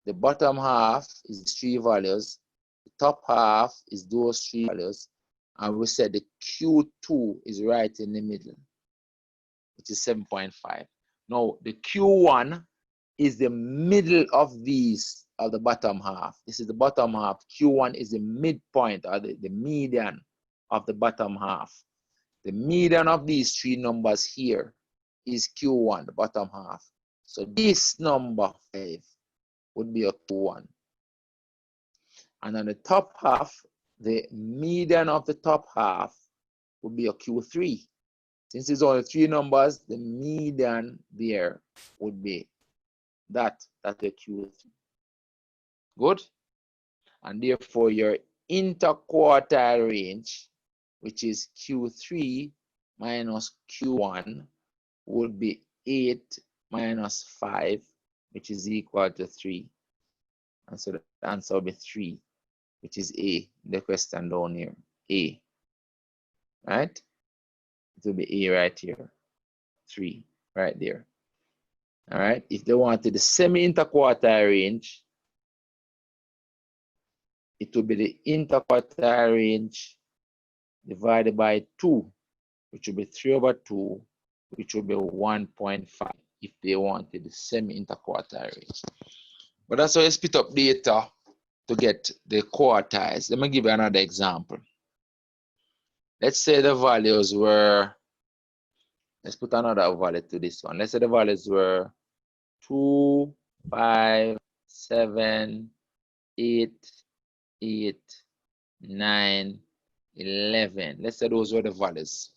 the bottom half is 3 values, the top half is those 3 values, and we said the Q2 is right in the middle, which is 7.5. Now the Q1 is the middle of these, of the bottom half. This is the bottom half. Q1 is the midpoint, or the median of the bottom half. The median of these 3 numbers here is Q1, the bottom half. So this number 5 would be a Q1. And on the top half, the median of the top half would be a Q3. Since it's only 3 numbers, the median there would be that's a Q3. Good? And therefore your interquartile range, which is Q3 minus Q1, would be 8 minus 5, which is equal to 3. And so the answer will be 3, which is A, the question down here, A. Right? It will be A right here, 3, right there. All right? If they wanted the semi-interquartile range, it will be the interquartile range divided by 2, which will be 3 over 2, which will be 1.5 if they wanted the semi-interquartile range. But that's how you split up data to get the quartiles. Let me give you another example. Let's say the values were, let's put another value to this one. Let's say the values were 2, 5, 7, 8, 8, 9, 11. Let's say those were the values.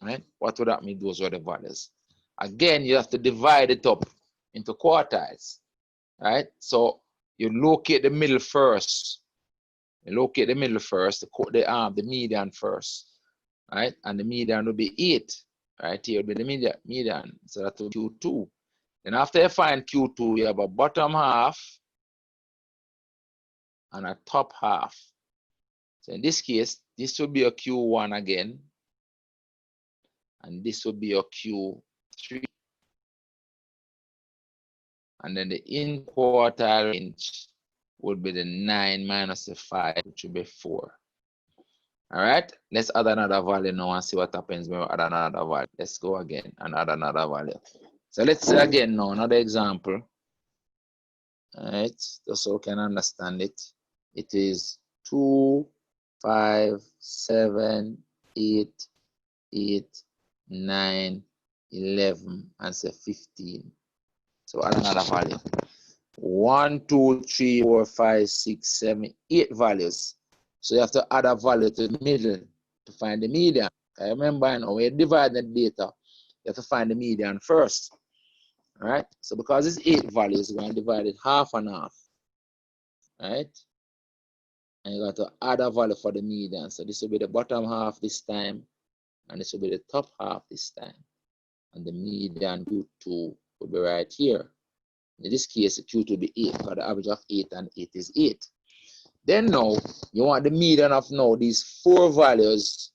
Right? What would that mean? Those were the values. Again, you have to divide it up into quartiles. Right? So you locate the middle first. You locate the middle first, the median first. Right? And the median will be 8. Right? Here will be the median. So that will be Q2. Then after you find Q2, you have a bottom half and a top half. So in this case, this will be a Q1 again. And this will be a Q3. And then the interquartile range would be the 9 minus the 5, which will be 4. All right, let's add another value now and see what happens when we add another value. Let's go again and add another value. So let's say again now, another example. All right, just so we can understand it. It is 2, 5, 7, 8, 8, 9, 11, and say 15. So add another value. 1, 2, 3, 4, 5, 6, 7, 8 values. So you have to add a value to the middle to find the median. I remember, you know, when you divide the data, you have to find the median first. All right. So because it's 8 values, we're going to divide it half and half. Right. And you got to add a value for the median. So this will be the bottom half this time, and this will be the top half this time. And the median Q2 will be right here. In this case, the Q2 will be 8, because the average of 8 and 8 is 8. Then now, you want the median of now these 4 values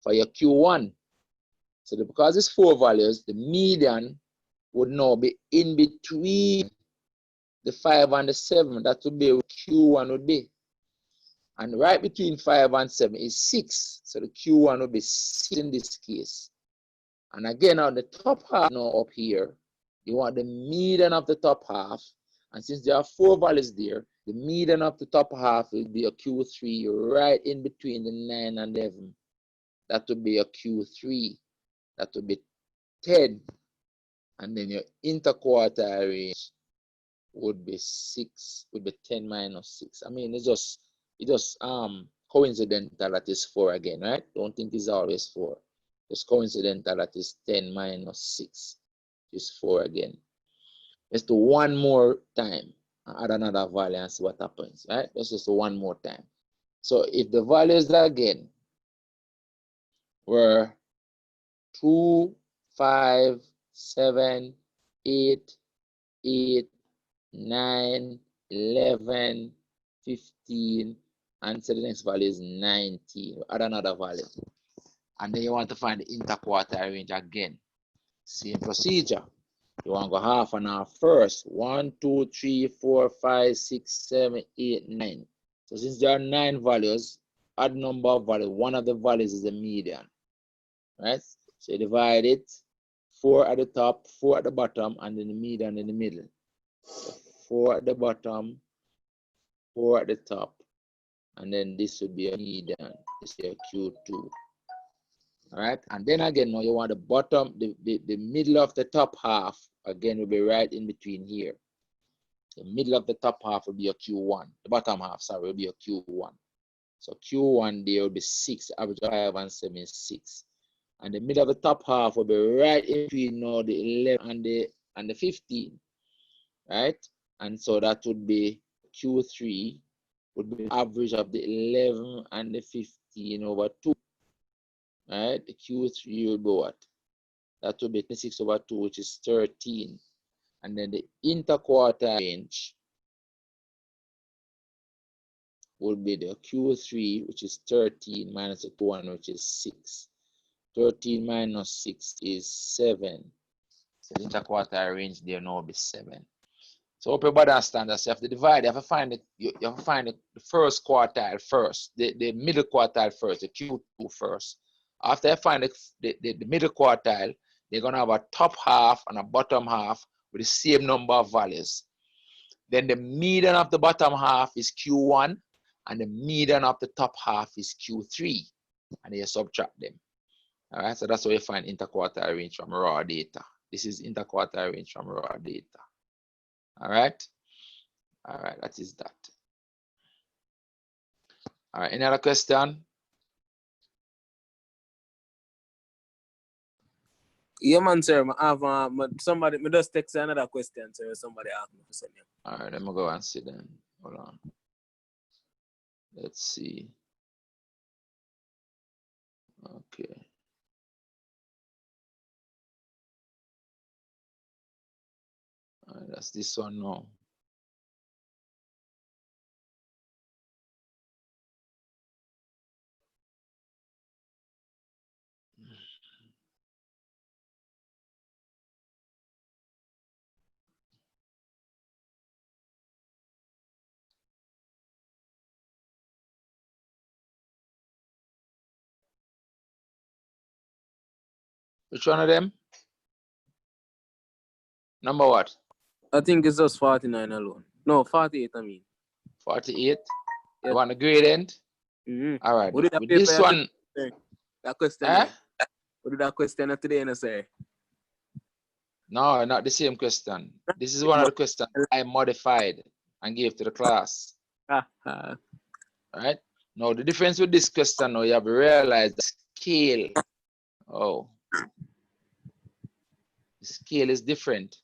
for your Q1. So because it's 4 values, the median would now be in between the 5 and the 7. That would be where Q1 would be. And right between 5 and 7 is 6. So the Q1 would be 6 in this case. And again, on the top half now up here, you want the median of the top half. And since there are 4 values there, the median of the top half will be a Q3 right in between the 9 and 11. That would be a Q3. That would be 10. And then your interquartile range would be 6, would be 10 minus 6. I mean, it's just coincidental that is 4 again, right? Don't think it's always 4. It's coincidental that is 10 minus 6 is 4 again. Let's do one more time and add another value and see what happens, right? Let's just do one more time. So if the values again were 2, 5, 7, 8, 8, 9, 11, 15, and so the next value is 19. Add another value. And then you want to find the interquartile range again. Same procedure. You want to go half and half first. 1, 2, 3, 4, 5, 6, 7, 8, 9. So since there are 9 values, add number of values. One of the values is the median. Right? So you divide it. 4 at the top, 4 at the bottom, and then the median in the middle. 4 at the bottom, 4 at the top, and then this would be a median. This is a Q2. All right, and then again, now you want the bottom, the middle of the top half, again, will be right in between here. The middle of the top half will be a Q1. The bottom half, sorry, will be a Q1. So Q1 there will be 6, average of 5 and 7 is 6. And the middle of the top half will be right in between now the 11 and the 15, right? And so that would be Q3 would be the average of the 11 and the 15 over 2. Right? The Q3 will be what? That would be 26 over 2, which is 13. And then the interquartile range would be the Q3, which is 13, minus the Q1, which is 6. 13 minus 6 is 7. So the interquartile range there now will be 7. So hope everybody understands that. So you have to divide, you have to find the first quartile first, the middle quartile first, the Q2 first. After you find the middle quartile, they're gonna have a top half and a bottom half with the same number of values. Then the median of the bottom half is Q1 and the median of the top half is Q3. And you subtract them. All right, so that's where you find interquartile range from raw data. This is interquartile range from raw data. All right, that is that. All right, any other question? Yeah, man, sir. I have somebody. Me just text another question, sir. Somebody asked me to send you. All right, let me go and see then. Hold on. Let's see. Okay. All right, that's this one now. Which one of them? Number what? I think it's just 49 alone. No, 48, I mean. 48? Yeah. You want a gradient? All right. What did With this one. That question. What did that question today and say? No, not the same question. This is one of the questions I modified and gave to the class. Right? Now, the difference with this question, now you have to realize the scale. Oh. The scale is different.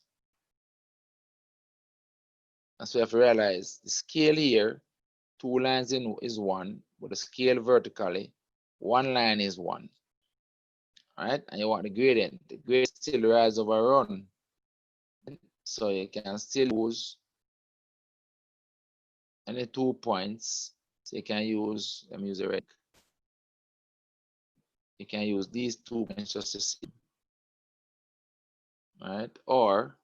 And so you have to realize the scale here, 2 lines in is 1, but the scale vertically, 1 line is 1. All right? And you want the gradient. The gradient still rise over run. So you can still use any 2 points. So you can use, let me use the red. You can use these 2 points just to see. All right? Or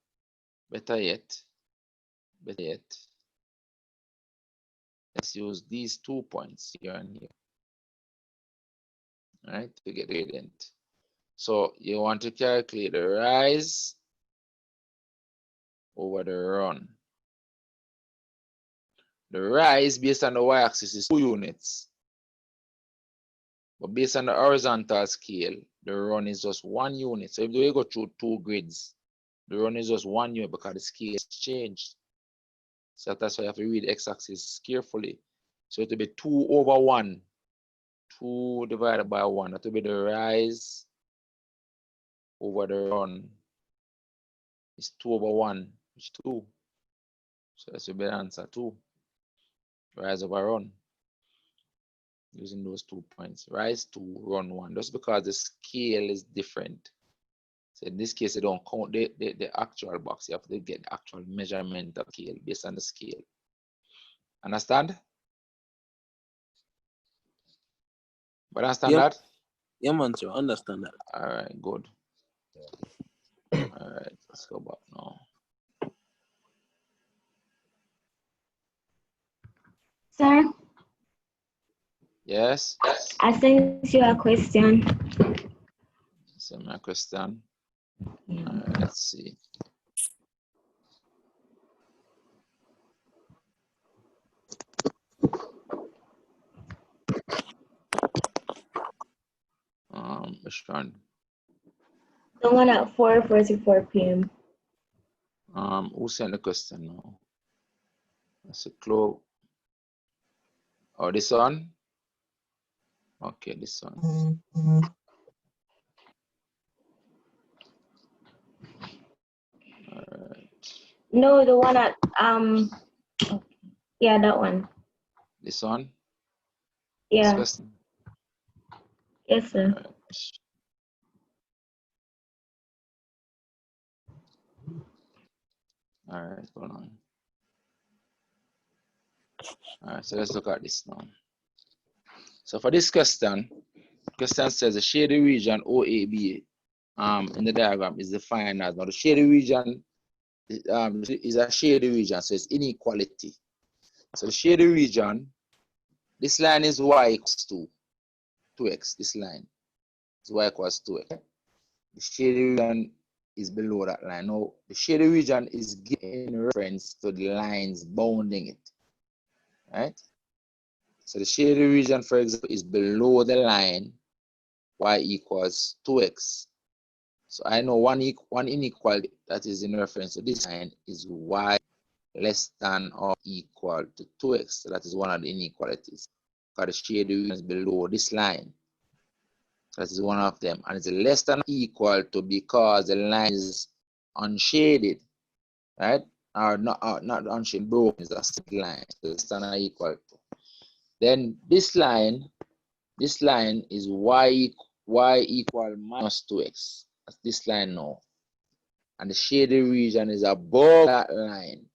better yet, let's use these 2 points here and here. All right, to get the gradient. So you want to calculate the rise over the run. The rise based on the y-axis is 2 units. But based on the horizontal scale, the run is just 1 unit. So if you go through 2 grids, the run is just 1 unit because the scale has changed. So that's why you have to read the x-axis carefully. So it will be 2 over 1. 2 divided by 1. That will be the rise over the run. It's 2 over 1, which is 2. So that will be the answer 2. Rise over run. Using those 2 points. Rise 2, run 1. Just because the scale is different. So in this case, they don't count the actual box. You have to get the actual measurement of scale based on the scale. Understand? But understand that? Yeah, man, sure. Understand that. All right, good. All right, let's go back now. Sir? Yes? I sent you a question. Send me a question. All right, let's see. Which one? The one at 4:44 p.m. Who sent the question now? That's a clue. Oh, this one? Okay, this one. All right. No, the one at yeah, that one. This one? Yeah. This question? Yes, sir. All right. All right, hold on. All right, so let's look at this now. So for this question, question says the shaded region OAB in the diagram is defined as, now the shaded region is a shaded region, so it's inequality. So the shaded region, this line is y equals 2x, this line is y equals 2x. The shaded region is below that line. Now, the shaded region is given in reference to the lines bounding it, right? So the shaded region, for example, is below the line y equals 2x. So I know one inequality that is in reference to this line is y less than or equal to 2x. So that is one of the inequalities. Because the shaded region is below this line. So that is one of them. And it's less than or equal to because the line is unshaded, right? Or not unshaded, broken, it's a straight line. So less than or equal to. Then this line is y equal minus 2x. That's this line now. And the shaded region is above that line.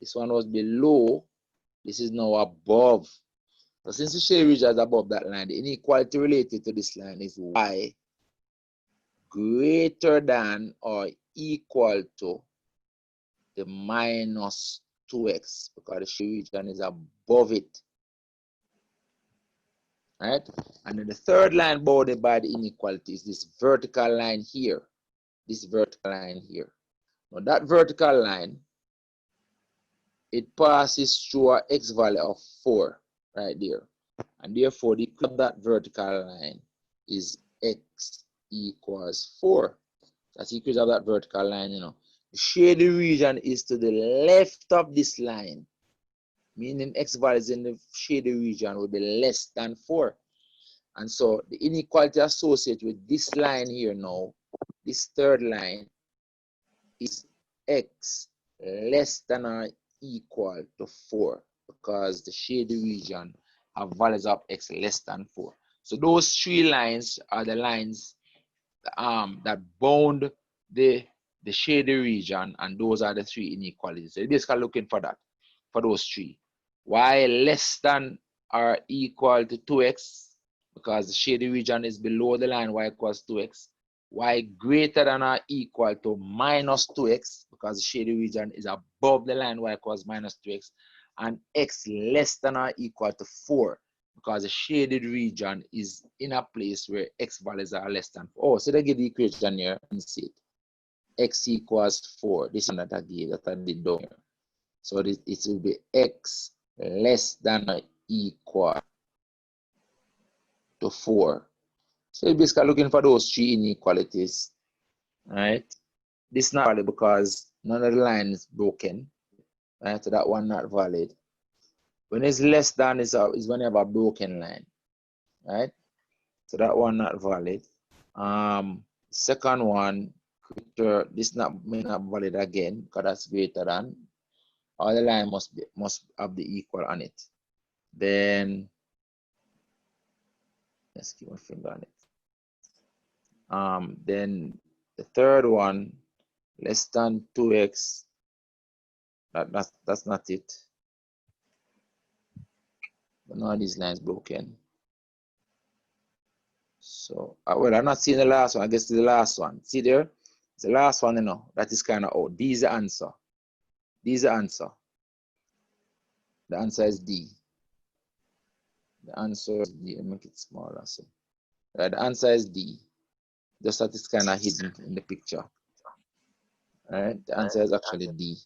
This one was below. This is now above. So since the shaded region is above that line, the inequality related to this line is y greater than or equal to the minus 2x because the shaded region is above it. right? And then the third line bounded by the inequality is this vertical line here. This vertical line here. Now that vertical line, it passes through an x value of 4 right there. And therefore, the equation of that vertical line is x equals 4. That's the equation of that vertical line, you know. The shaded region is to the left of this line, meaning x values in the shaded region will be less than 4. And so the inequality associated with this line here now, this third line, is x less than or equal to 4, because the shaded region have values of x less than 4. So those three lines are the lines that bound the shaded region, and those are the three inequalities. So you're basically looking for that, for those three. Y less than or equal to 2x, because the shaded region is below the line y equals 2x. Y greater than or equal to minus 2x, because the shaded region is above the line y equals minus 2x. And x less than or equal to 4, because the shaded region is in a place where x values are less than 4. Oh, so they give the equation here and see it. X equals 4. This one that I gave, that I did down here. So it will be x less than or equal to 4. So you're basically looking for those three inequalities, right? This is not valid because none of the line is broken, right? So that one not valid. When it's less than is when you have a broken line, right? So that one not valid. Second one, this may not valid again because that's greater than. All the line must have the equal on it. Then let's keep my finger on it. Then the third one, less than 2x. That's not it. But none of these lines broken. So well, I'm not seeing the last one. I guess the last one. See there? It's the last one, you know. That is kind of out. D is the answer. D is the answer. The answer is D. The answer is D. I'll make it smaller. So right, the answer is D. Just that it's kind of hidden in the picture. Right? The answer is actually D.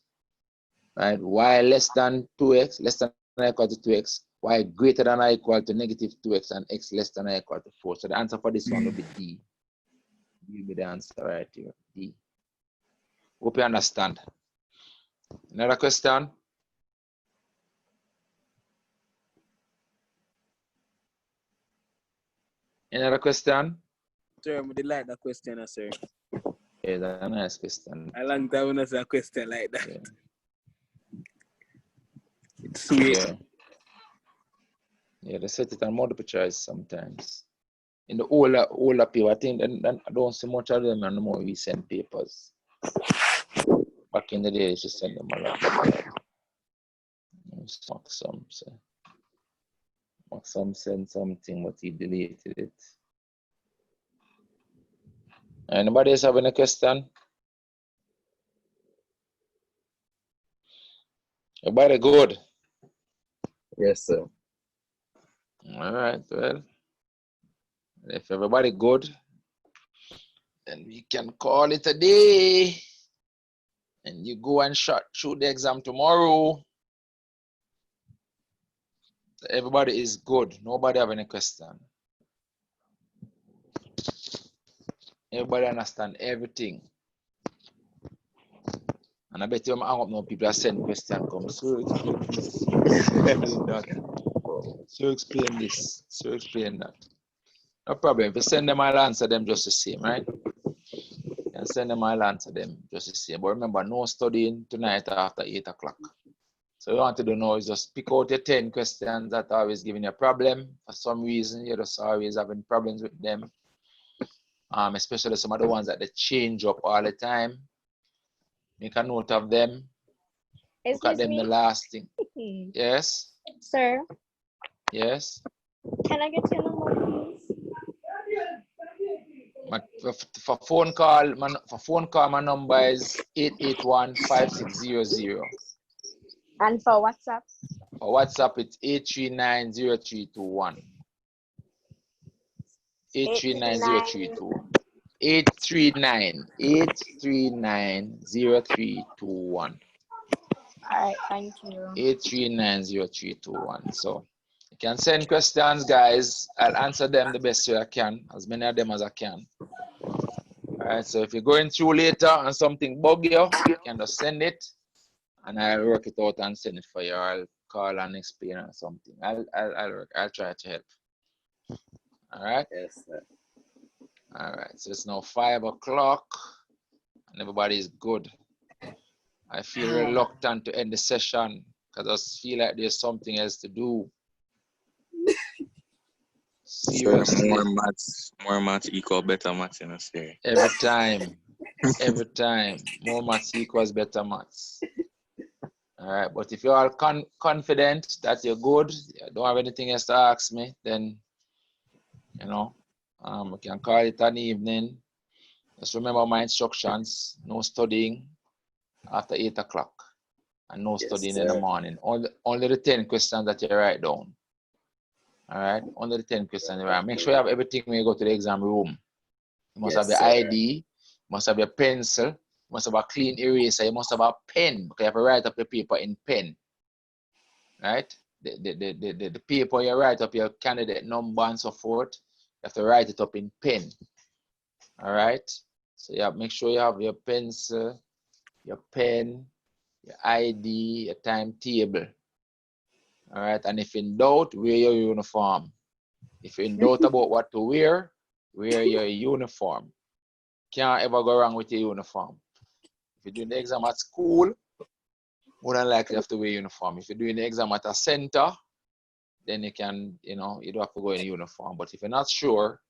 Right? Y less than 2x, less than or equal to 2x, y greater than or equal to negative 2x, and x less than or equal to 4. So the answer for this one will be D. D will be the answer right here. D. Hope you understand. Another question? Another question? Sir, I would like that question, sir. Yeah, that's a nice question. I like that when I say a question like that. Yeah. It's sweet. Yeah. Yeah, they set it on multiple choice sometimes. In the older paper, I think I don't see much of them on the more recent papers. Back in the day, they just send them a lot. Maxim sent something, but he deleted it. Anybody else have any question? Everybody good? Yes, sir. All right, well, if everybody good, then we can call it a day. And you go and shoot the exam tomorrow. So everybody is good. Nobody have any question. Everybody understand everything. And I bet you I'm up now, people are sending questions come. So explain this. Explain that. So explain this. So explain that. No problem. If you send them, I'll answer them just the same, right? And send them, I'll answer them just the same. But remember, no studying tonight after 8 o'clock. So you want to do now is just pick out your 10 questions that are always giving you a problem. For some reason, you're just always having problems with them. Especially some of the ones that they change up all the time. Make a note of them. Look at them the last thing. Yes? Sir? Yes? Can I get your number, please? For phone call, my number is 881-5600. And for WhatsApp? For WhatsApp, it's 839-0321. 8390321. 8390321. All right, thank you. 8390321. So you can send questions, guys. I'll answer them the best way I can, as many of them as I can. All right, so if you're going through later and something bug you, you can just send it and I'll work it out and send it for you. Or I'll call and explain or something. I'll try to help. All right? Yes, sir. All right, so it's now 5 o'clock and everybody's good. I feel reluctant to end the session because I just feel like there's something else to do. Seriously. So more maths equal better maths, you know, sir. Every time, more maths equals better maths. All right, but if you're all confident that you're good, you don't have anything else to ask me, then, you know, we can call it an evening. Just remember my instructions: no studying after 8 o'clock and no studying in the morning. Only the 10 questions that you write down. All right, only the 10 questions you write. Make sure you have everything when you go to the exam room. You must have your ID, you must have your pencil, you must have a clean eraser, you must have a pen, because you have to write up your paper in pen. Right? The paper you write up your candidate number and so forth, you have to write it up in pen. All right? So you have, make sure you have your pencil, your pen, your ID, your timetable. All right? And if in doubt, wear your uniform. If you're in doubt about what to wear your uniform. Can't ever go wrong with your uniform. If you're doing the exam at school, more than likely you have to wear uniform. If you're doing the exam at a center, then you can, you know, you don't have to go in a uniform. But if you're not sure,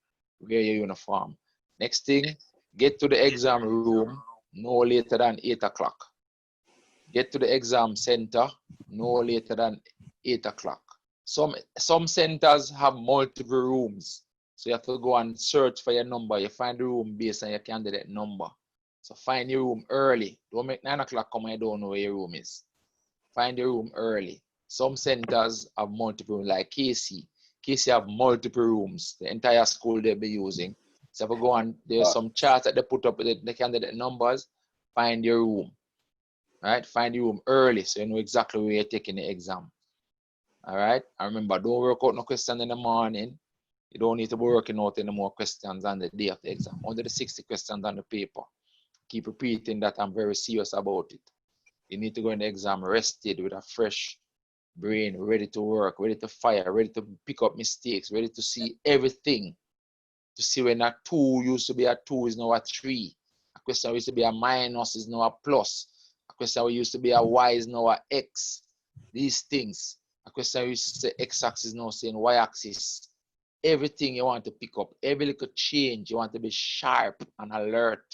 wear your uniform. Next thing, get to the exam room no later than 8 o'clock. Get to the exam center no later than 8 o'clock. Some centers have multiple rooms. So you have to go and search for your number. You find the room based on your candidate number. So find your room early. Don't make 9 o'clock come and you don't know where your room is. Find your room early. Some centers have multiple rooms, like KC. KC have multiple rooms. The entire school they'll be using. So if you go on, there's some charts that they put up with the candidate numbers. Find your room. Right? Find your room early so you know exactly where you're taking the exam. All right? And remember, don't work out no question in the morning. You don't need to be working out any more questions on the day of the exam. Only the 60 questions on the paper. Keep repeating that I'm very serious about it. You need to go in the exam rested with a fresh brain, ready to work, ready to fire, ready to pick up mistakes, ready to see everything. To see when a 2 used to be a 2 is now a 3. A question used to be a minus is now a plus. A question used to be a y is now a x. These things. A question used to say x-axis now saying y-axis. Everything you want to pick up, every little change, you want to be sharp and alert.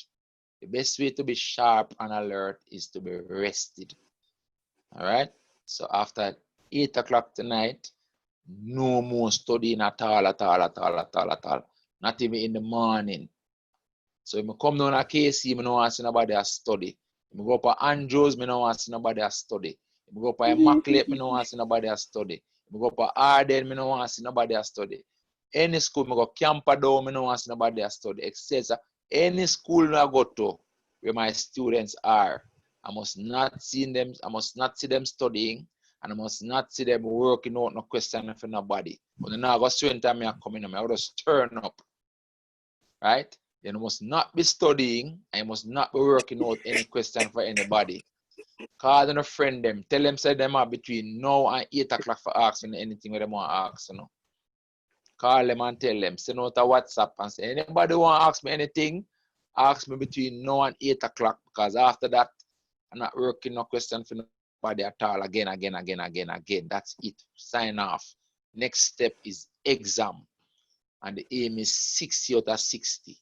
The best way to be sharp and alert is to be rested. All right? So after 8 o'clock tonight, no more studying at all. Not even in the morning. So if I come down to KC, I don't want to see nobody a study. If I go up to Andrews, I don't want to see nobody a study. If I go up to Immaculate, I don't want to see nobody a study. If I go up to Arden, I don't want to see nobody a study. Any school, I go Camperdown, I don't want to see nobody a study. Etc. Any school I go to where my students are, I must not see them, studying, and I must not see them working out no question for nobody. But now I go straight time I come in, I will just turn up. Right? You must not be studying, and you must not be working out any question for anybody. Call them a friend them. Tell them say them are between now and 8 o'clock for asking anything where they want to ask, you know. Call them and tell them. Send out a WhatsApp and say, anybody want to ask me anything, ask me between now and 8 o'clock, because after that, I'm not working no question for nobody at all. Again. That's it. Sign off. Next step is exam. And the aim is 60 out of 60.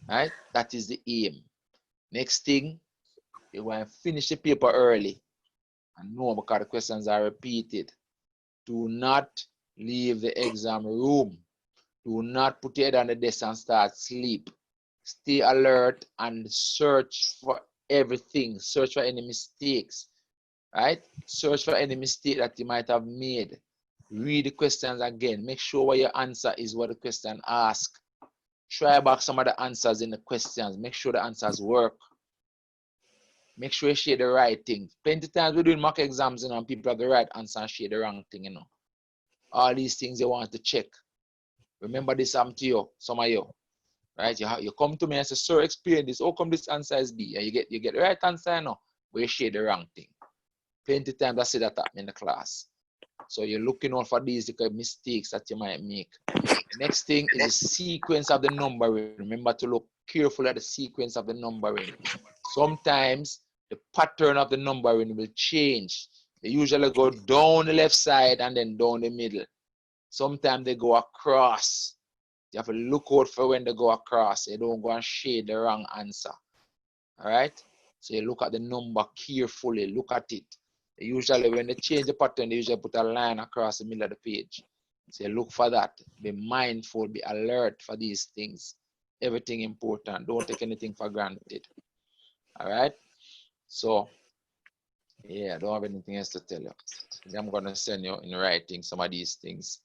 Right? That is the aim. Next thing, you want to finish the paper early. And know because the questions are repeated. Do not leave the exam room. Do not put your head on the desk and start sleep. Stay alert and search for everything. Search for any mistakes. Right? Search for any mistake that you might have made. Read the questions again. Make sure what your answer is what the question asks. Try back some of the answers in the questions. Make sure the answers work. Make sure you share the right thing. Plenty times we're doing mock exams, you know, and people have the right answer and share the wrong thing, you know. All these things you want to check. Remember this happened to you, some of you. Right? You come to me and say, sir, explain this. How come this answer is B? And you get the right answer, you know, but you share the wrong thing. Plenty times I see that happen in the class. So you're looking out for these mistakes that you might make. The next thing is the sequence of the numbering. Remember to look carefully at the sequence of the numbering. Sometimes the pattern of the numbering will change. They usually go down the left side and then down the middle. Sometimes they go across. You have to look out for when they go across. You don't go and shade the wrong answer. All right? So you look at the number carefully. Look at it. Usually when they change the pattern, they usually put a line across the middle of the page. So you look for that. Be mindful, be alert for these things. Everything important. Don't take anything for granted. All right? So, yeah, I don't have anything else to tell you. I'm going to send you in writing some of these things.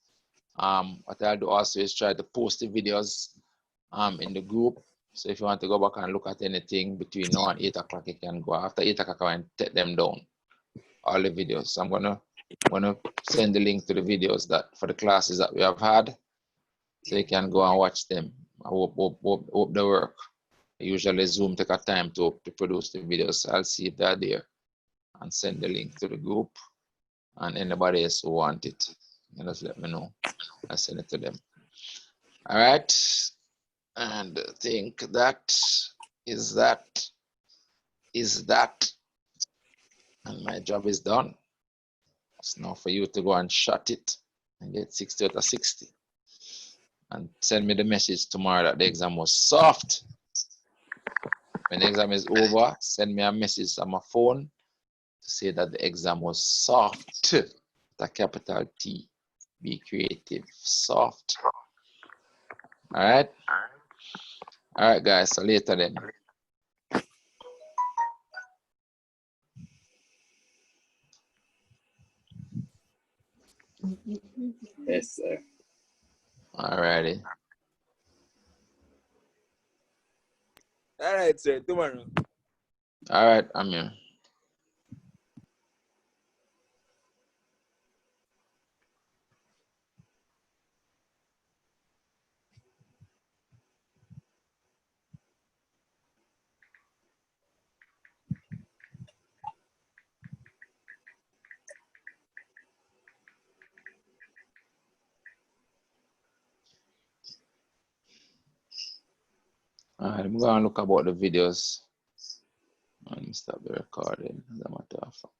What I'll do also is try to post the videos in the group. So if you want to go back and look at anything between now and 8 o'clock, you can go. After 8 o'clock, and take them down. All the videos. So I'm gonna send the link to the videos that for the classes that we have had, so you can go and watch them. I hope they work. Usually Zoom take a time to produce the videos. So I'll see if they're there and send the link to the group, and anybody else who want it, you just let me know. I'll send it to them. All right, and I think that is that, and my job is done. It's now for you to go and shut it and get 60 out of 60. And send me the message tomorrow that the exam was soft. When the exam is over, send me a message on my phone to say that the exam was soft. With a capital T. Be creative. Soft. All right? All right, guys. So later then. Yes, sir. All righty. All right, sir. Tomorrow. All right, I'm here. All right, I'm going to look about the videos. Let me stop the recording as a matter of fact.